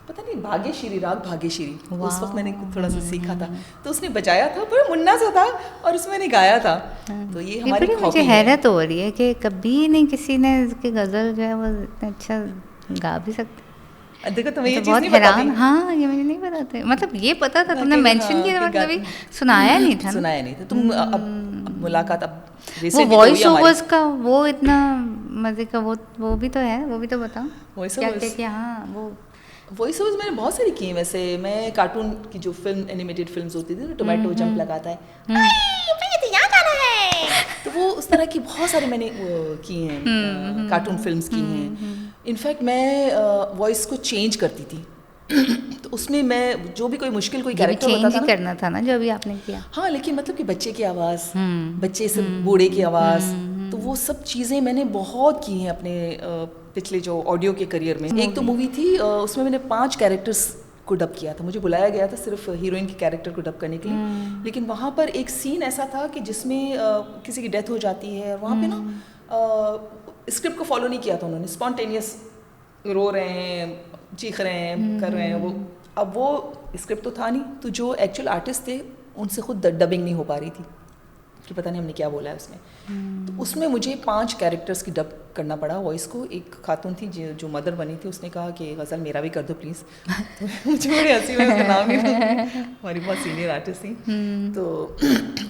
पता नहीं भाग्यश्री, राग भाग्यश्री, उस वक्त मैंने थोड़ा सा सीखा था, तो उसने बजाया था, बड़ा मुन्ना सा था, और उसमें मैंने गाया था। तो ये हमारी बड़ी मुझे हैरत हो रही है कि कभी नहीं किसी ने इसकी गज़ल जो है वो इतना अच्छा गा भी सकते। देखो तुम्हें ये तो चीज़ बहुत नहीं हैरान। बताती। हाँ, ये मुझे नहीं पता था, मतलब ये पता था, तुमने मेंशन किया बट कभी सुनाया नहीं था। सुनाया नहीं था। तुम अब मुलाकात अब वो वॉइस ओवर्स का वो इतना मजे का वो भी तो है, वो भी तो बताओ वॉइस क्या ओवर्स। क्या। हाँ, वो वॉइस ओवर्स मैंने बहुत सारी की हैं वैसे। मैं कार्टून की जो फिल्म एनिमेटेड फिल्म्स होती थी, टोमेटो जंप लगाता है, तो यहाँ जाना है, तो वो उस तरह की बहुत सारी मैंने की हैं, कार्टून फिल्म्स की हैं। इनफैक्ट मैं वॉइस को चेंज करती थी, तो उसमें मैं जो भी कोई मुश्किल कोई कैरेक्टर होता था ना, करना था ना जो भी आपने किया। हाँ, लेकिन मतलब कि बच्चे की आवाज़, बच्चे से बूढ़े की आवाज़, तो वो सब चीज़ें मैंने बहुत की हैं अपने पिछले जो ऑडियो के करियर में। एक तो मूवी थी, उसमें मैंने 5 कैरेक्टर्स को डब किया था। मुझे बुलाया गया था सिर्फ हीरोइन के कैरेक्टर को डब करने के लिए, लेकिन वहाँ पर एक सीन ऐसा था कि जिसमें किसी की डेथ हो जाती है, वहाँ पे ना स्क्रिप्ट को फॉलो नहीं किया था उन्होंने, स्पॉन्टेनियस रो रहे हैं, चीख रहे हैं, कर रहे हैं वो। अब वो स्क्रिप्ट तो था नहीं, तो जो एक्चुअल आर्टिस्ट थे उनसे खुद डबिंग नहीं हो पा रही थी कि पता नहीं हमने क्या बोला है उसमें। तो उसमें मुझे 5 कैरेक्टर्स की डब करना पड़ा वॉइस को। एक खातून थी जो मदर बनी थी, उसने कहा कि गज़ल मेरा भी कर दो प्लीज़। तो मुझे बड़ी हंसी में उसका नाम नहीं, हमारी बहुत सीनियर आर्टिस्ट थी, तो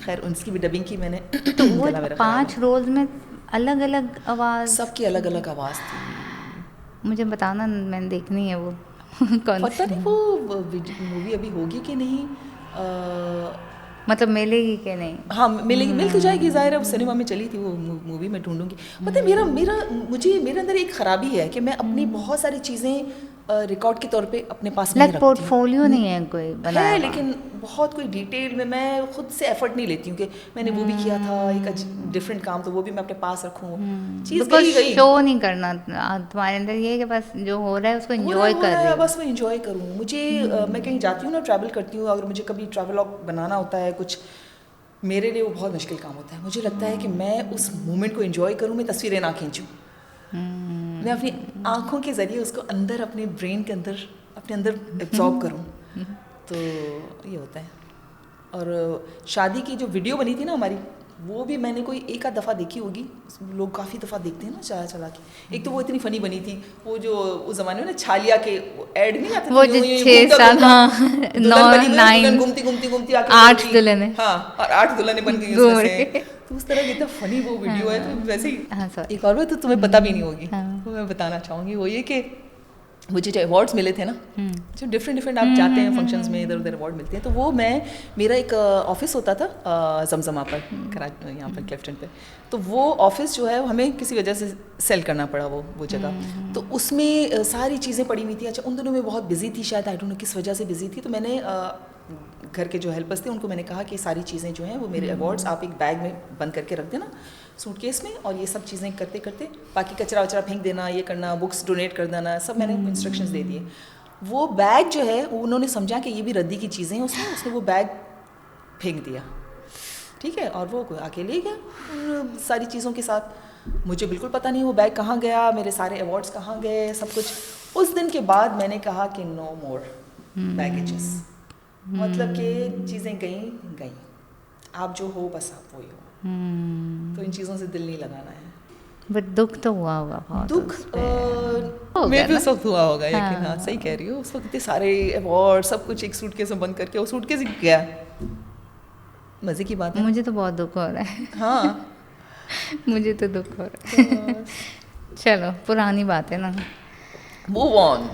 खैर उनकी भी डबिंग की मैंने। तो वो 5 रोल्स में अलग अलग आवाज़, सबकी अलग अलग आवाज़ थी। मुझे बताना, मैंने देखनी है वो कौन पता नहीं वो मूवी अभी होगी कि नहीं, मतलब मिलेगी कि नहीं। हाँ, मिलेगी, मिल तो जाएगी, ज़ाहिर है वो सिनेमा में चली थी वो मूवी, मैं ढूंढूंगी। पता है मेरे अंदर एक खराबी है कि मैं अपनी बहुत सारी चीज़ें रिकॉर्ड के तौर पे अपने पास नहीं रखती हूँ। पोर्टफोलियो नहीं है कोई बनाया है, लेकिन बहुत कोई डिटेल में मैं खुद से एफर्ट नहीं लेती हूँ कि मैंने वो भी किया था, एक डिफरेंट काम, तो वो भी मैं अपने पास रखूँ। चीज़ गई शो नहीं करना तुम्हारे अंदर, ये है कि बस जो हो रहा है उसको एंजॉय कर रही हूँ, बस मैं एंजॉय करूँ। मुझे मैं कहीं जाती हूँ ना, ट्रैवल करती हूँ, अगर मुझे कभी ट्रैवलॉग बनाना होता है कुछ, मेरे लिए वो बहुत मुश्किल काम होता है। मुझे लगता है कि मैं उस मोमेंट को एंजॉय करूँ, मैं तस्वीरें ना खींचूँ, मैं अपनी आँखों के ज़रिए उसको अंदर अपने ब्रेन के अंदर अपने अंदर एब्जॉर्ब करूँ, तो ये होता है। और शादी की जो वीडियो बनी थी ना हमारी, वो भी मैंने कोई एक आध दफ़ा देखी होगी, लोग काफ़ी दफ़ा देखते हैं ना चला चला के। एक तो वो इतनी फ़नी बनी थी, वो जो उस ज़माने में ना छालिया के ऐड नहीं आते, वो जो 6 साल, हाँ 9 घूमती घूमती घूमती 8 दुल्हने, हाँ, और 8 दुल्हने बन गई उसमें से। तो उस तरह की इतना फनी वो वीडियो है। तो वैसे ही एक और बात तो तुम्हें पता भी नहीं होगी, वो मैं बताना चाहूँगी, वो ये कि मुझे जो अवार्ड्स मिले थे ना, जो डिफरेंट आप जाते हैं फंक्शंस में, इधर उधर अवार्ड मिलते हैं, तो वो मेरा एक ऑफिस होता था जमजमा पर, यहाँ पर क्लिफ्टन पे। तो वो ऑफिस जो है हमें किसी वजह से सेल करना पड़ा वो जगह, तो उसमें सारी चीज़ें पड़ी हुई थी। अच्छा, उन दिनों में बहुत बिजी थी, शायद आई डोंट नो किस वजह से बिजी थी, तो मैंने घर के जो हेल्पर्स थे उनको मैंने कहा कि सारी चीज़ें जो हैं वो मेरे अवार्ड्स आप एक बैग में बंद करके रख देना सूटकेस में, और ये सब चीज़ें करते करते बाकी कचरा वचरा फेंक देना, ये करना, बुक्स डोनेट कर देना, सब मैंने इंस्ट्रक्शंस दे दिए। वो बैग जो है उन्होंने समझा कि ये भी रद्दी की चीज़ें हैं, उसने वो बैग फेंक दिया, ठीक है, और वो अकेले ही गया सारी चीज़ों के साथ। मुझे बिल्कुल पता नहीं वो बैग कहाँ गया, मेरे सारे अवार्ड्स कहाँ गए, सब कुछ। उस दिन के बाद मैंने कहा कि नो मोर बैगेजेस, मतलब कि चीज़ें गई, आप जो हो बस आप वही हो। तो इन चीज़ों से दिल नहीं लगाना है। बट दुख तो हुआ होगा बहुत। दुख मेरे भी सब हुआ होगा, लेकिन हाँ सही कह रही हो, उस वक्त इतने सारे अवार्ड सब कुछ एक सूटकेस में बंद करके वो सूटकेस गया। मज़े की बात है। मुझे तो बहुत दुख हो रहा है। हाँ मुझे तो दुख हो रहा है। चलो पुरानी बात है ना, मूव ऑन,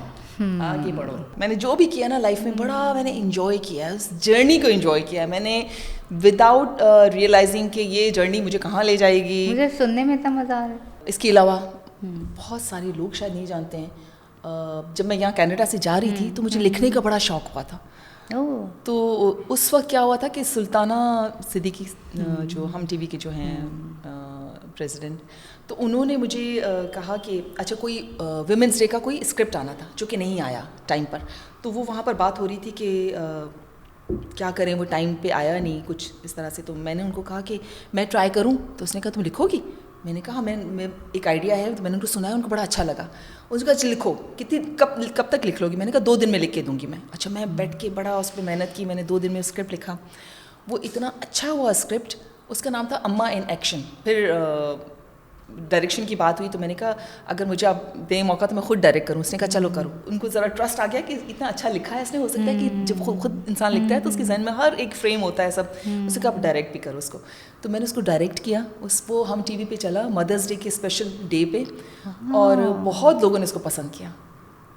आगे बढ़ो। मैंने जो भी किया ना लाइफ में बड़ा मैंने इंजॉय किया है, उस जर्नी को इंजॉय किया है मैंने विदाउट रियलाइजिंग कि ये जर्नी मुझे कहाँ ले जाएगी। मुझे सुनने में इतना मज़ा आ रहा है। इसके अलावा बहुत सारे लोग शायद नहीं जानते हैं, जब मैं यहाँ कनाडा से जा रही थी तो मुझे लिखने का बड़ा शौक हुआ था। तो उस वक्त क्या हुआ था कि सुल्ताना सिद्दीकी जो हम टीवी के जो हैं प्रेसिडेंट, तो उन्होंने मुझे कहा कि अच्छा कोई विमेंस डे का कोई स्क्रिप्ट आना था जो कि नहीं आया टाइम पर। तो वो वहाँ पर बात हो रही थी कि क्या करें, वो टाइम पे आया नहीं कुछ इस तरह से। तो मैंने उनको कहा कि मैं ट्राई करूँ, तो उसने कहा तुम लिखोगी? मैंने कहा मैं एक आइडिया है, तो मैंने उनको सुनाया, उनको बड़ा अच्छा लगा। उसने कहा लिखो, कितनी कब तक लिख लोगी? मैंने कहा 2 दिन में लिख के दूंगी मैं। अच्छा मैं बैठ के बड़ा उस पर मेहनत की, मैंने 2 दिन में स्क्रिप्ट लिखा। वो इतना अच्छा हुआ स्क्रिप्ट, उसका नाम था अम्मा इन एक्शन। फिर डायरेक्शन की बात हुई तो मैंने कहा अगर मुझे आप दें मौका तो मैं खुद डायरेक्ट करूँ। उसने कहा चलो करो। उनको ज़रा ट्रस्ट आ गया कि इतना अच्छा लिखा है इसने, हो सकता है कि जब खुद इंसान लिखता है तो उसके जहन में हर एक फ्रेम होता है सब, उसने कहा आप डायरेक्ट भी करो उसको। तो मैंने उसको डायरेक्ट किया, वो हम टीवी पे चला मदर्स डे के स्पेशल डे पे, और बहुत लोगों ने इसको पसंद किया।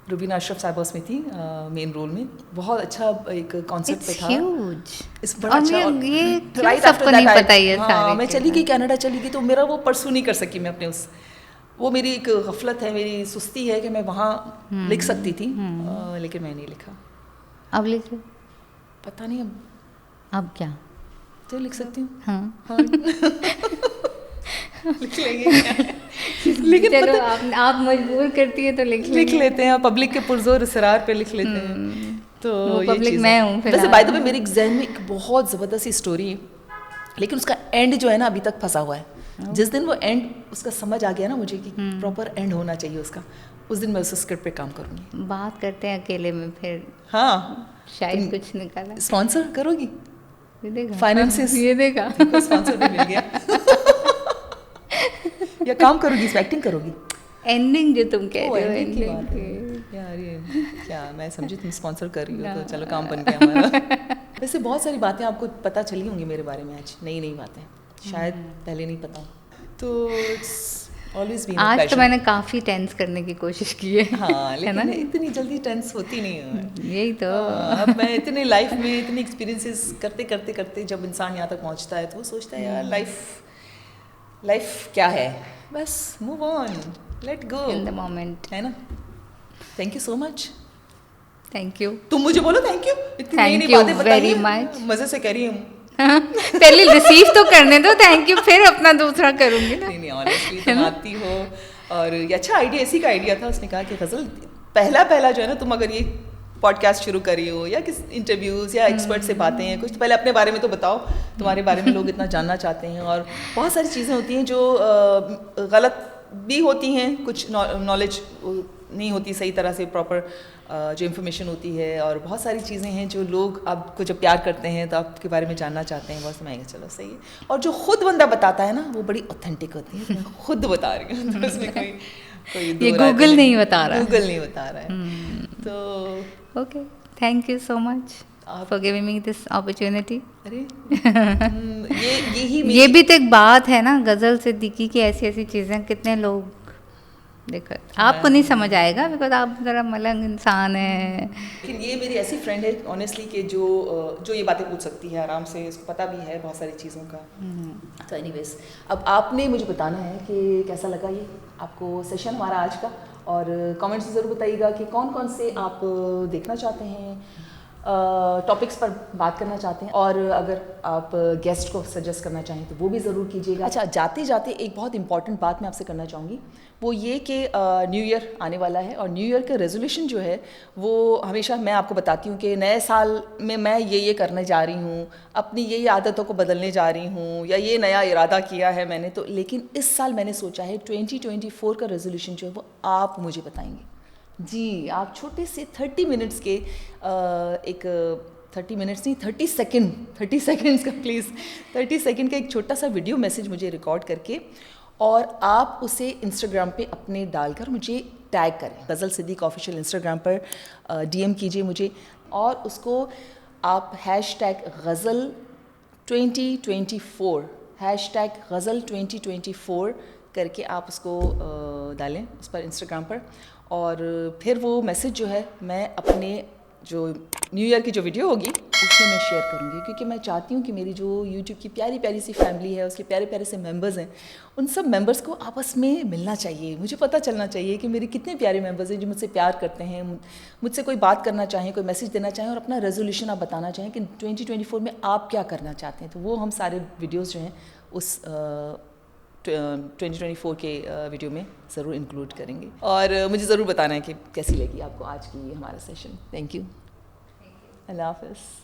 रुबीना अशरफ साहिबा उसमें थी मेन रोल में, बहुत अच्छा एक कॉन्सेप्ट पे था। इस बड़ा अच्छा, ये सबको नहीं पता है। हाँ, मैं चली गई कनाडा, चली गई तो मेरा वो परसू नहीं कर सकी मैं अपने वो मेरी एक गफलत है, मेरी सुस्ती है कि मैं वहाँ लिख सकती थी, लेकिन मैं नहीं लिखा। अब लिख लो। पता नहीं अब क्या तो लिख सकती हूँ। हाँ। लिख लेंगे लेकिन चलो आप मजबूर करती है तो लिख लेते हैं, पब्लिक के पुरजोर इसरार पे लिख लेते हैं। तो ये पब्लिक मैं हूँ। वैसे बाय द वे मेरे एग्जाम में एक बहुत ज़बरदस्त स्टोरी है, लेकिन उसका एंड जो है ना अभी तक फंसा हुआ है। जिस दिन वो एंड उसका समझ आ गया ना मुझे कि प्रॉपर एंड होना चाहिए उसका, उस दिन मैं उस स्क्रिप्ट पे काम करूँगी। बात करते हैं अकेले में फिर। हाँ शायद कुछ निकाला। स्पॉन्सर करोगी? ये देखा फाइनेंसिस ये देखा स्पॉन्सर भी मिल गया। या काम करोगी, एक्टिंग करोगी? एंडिंग जो तुम कह रहे हो, एंडिंग यार ये क्या, मैं समझी तुम स्पॉन्सर कर रही हो तो चलो काम बन गया हमारा। वैसे बहुत सारी बातें आपको पता चली होंगी मेरे बारे में आज, नई बातें शायद पहले नहीं पता हो। तो ऑलवेज बीन आज तो मैंने काफ़ी टेंस करने की कोशिश की है। हाँ, लेकिन इतनी जल्दी टेंस होती नहीं है। यही तो अब मैं इतने लाइफ में इतने एक्सपीरियंसेस करते जब इंसान यहाँ तक पहुँचता है तो वो सोचता है यार लाइफ क्या है, बस move on, let go in the moment, है ना। Thank you so much. Thank you. तुम मुझे बोलो थैंक यू, इतनी नई बातें बताइए, मजे से कह रही हूँ। पहले रिसीव तो करने दो थैंक यू, फिर अपना दूसरा करूँगी ना। नहीं ऑनेस्टली तुम आती हो, और ये अच्छा आइडिया, इसी का आइडिया था। उसने कहा कि गज़ल पहला जो है ना, तुम अगर ये पॉडकास्ट शुरू करी हो या किस इंटरव्यूज़ या एक्सपर्ट से बातें हैं कुछ, तो पहले अपने बारे में तो बताओ, तुम्हारे बारे में लोग इतना जानना चाहते हैं। और बहुत सारी चीज़ें होती हैं जो गलत भी होती हैं, कुछ नॉलेज नहीं होती सही तरह से, प्रॉपर जो इन्फॉर्मेशन होती है, और बहुत सारी चीज़ें हैं जो लोग आपको जब प्यार करते हैं तो आपके बारे में जानना चाहते हैं। बहुत समय चलो सही है, और जो खुद बंदा बताता है ना वो बड़ी ऑथेंटिक होती है। मैं खुद बता रही हूँ तो उसमें कोई ये गूगल नहीं बता रहा है। तो okay, thank you so much for giving me this opportunity. अरे ये भी तो एक बात है ना, गज़ल सिद्दीकी की ऐसी चीज़ें कितने लोग देखो, आपको नहीं समझ आएगा बिकॉज आप ज़रा मलंग इंसान है। लेकिन ये मेरी ऐसी फ्रेंड है ऑनेस्टली कि जो ये बातें पूछ सकती है आराम से, इसको पता भी है बहुत सारी चीज़ों का। तो एनीवेज, अब आपने मुझे बताना है कि कैसा लगा ये आपको सेशन हमारा आज का, और कमेंट्स में ज़रूर बताइएगा कि कौन कौन से आप देखना चाहते हैं, टॉपिक्स पर बात करना चाहते हैं, और अगर आप गेस्ट को सजेस्ट करना चाहें तो वो भी ज़रूर कीजिएगा। अच्छा, जाते जाते एक बहुत इंपॉर्टेंट बात मैं आपसे करना चाहूँगी, वो ये कि न्यू ईयर आने वाला है, और न्यू ईयर का रेजोल्यूशन जो है वो हमेशा मैं आपको बताती हूँ कि नए साल में मैं ये करने जा रही हूँ, अपनी ये आदतों को बदलने जा रही हूँ, या ये नया इरादा किया है मैंने। तो लेकिन इस साल मैंने सोचा है 2024 का रेजोल्यूशन जो है वो आप मुझे बताएंगे। जी, आप छोटे से 30 मिनट्स के एक 30 मिनट्स नहीं, 30 सेकेंड्स का प्लीज़ 30 सेकेंड का एक छोटा सा वीडियो मैसेज मुझे रिकॉर्ड करके, और आप उसे इंस्टाग्राम पे अपने डालकर मुझे टैग करें। गज़ल सिद्दीक ऑफिशियल इंस्टाग्राम पर डीएम कीजिए मुझे, और उसको आप #गज़ल 2024 #गज़ल 2024 करके आप उसको डालें उस पर इंस्टाग्राम पर। और फिर वो मैसेज जो है मैं अपने जो न्यू ईयर की जो वीडियो होगी उसमें मैं शेयर करूँगी, क्योंकि मैं चाहती हूँ कि मेरी जो यूट्यूब की प्यारी प्यारी सी फैमिली है, उसके प्यारे प्यारे से मेंबर्स हैं, उन सब मेंबर्स को आपस में मिलना चाहिए। मुझे पता चलना चाहिए कि मेरे कितने प्यारे मेंबर्स हैं जो मुझसे प्यार करते हैं, मुझसे कोई बात करना चाहें, कोई मैसेज देना चाहें, और अपना रेजोल्यूशन आप बताना चाहें कि 2024 में आप क्या करना चाहते हैं। तो वो हम सारे वीडियोज़ जो हैं उस 2024 के वीडियो में ज़रूर इंक्लूड करेंगे, और मुझे ज़रूर बताना है कि कैसी लगी आपको आज की हमारा सेशन। Thank you. अल्लाह हाफ़िज़।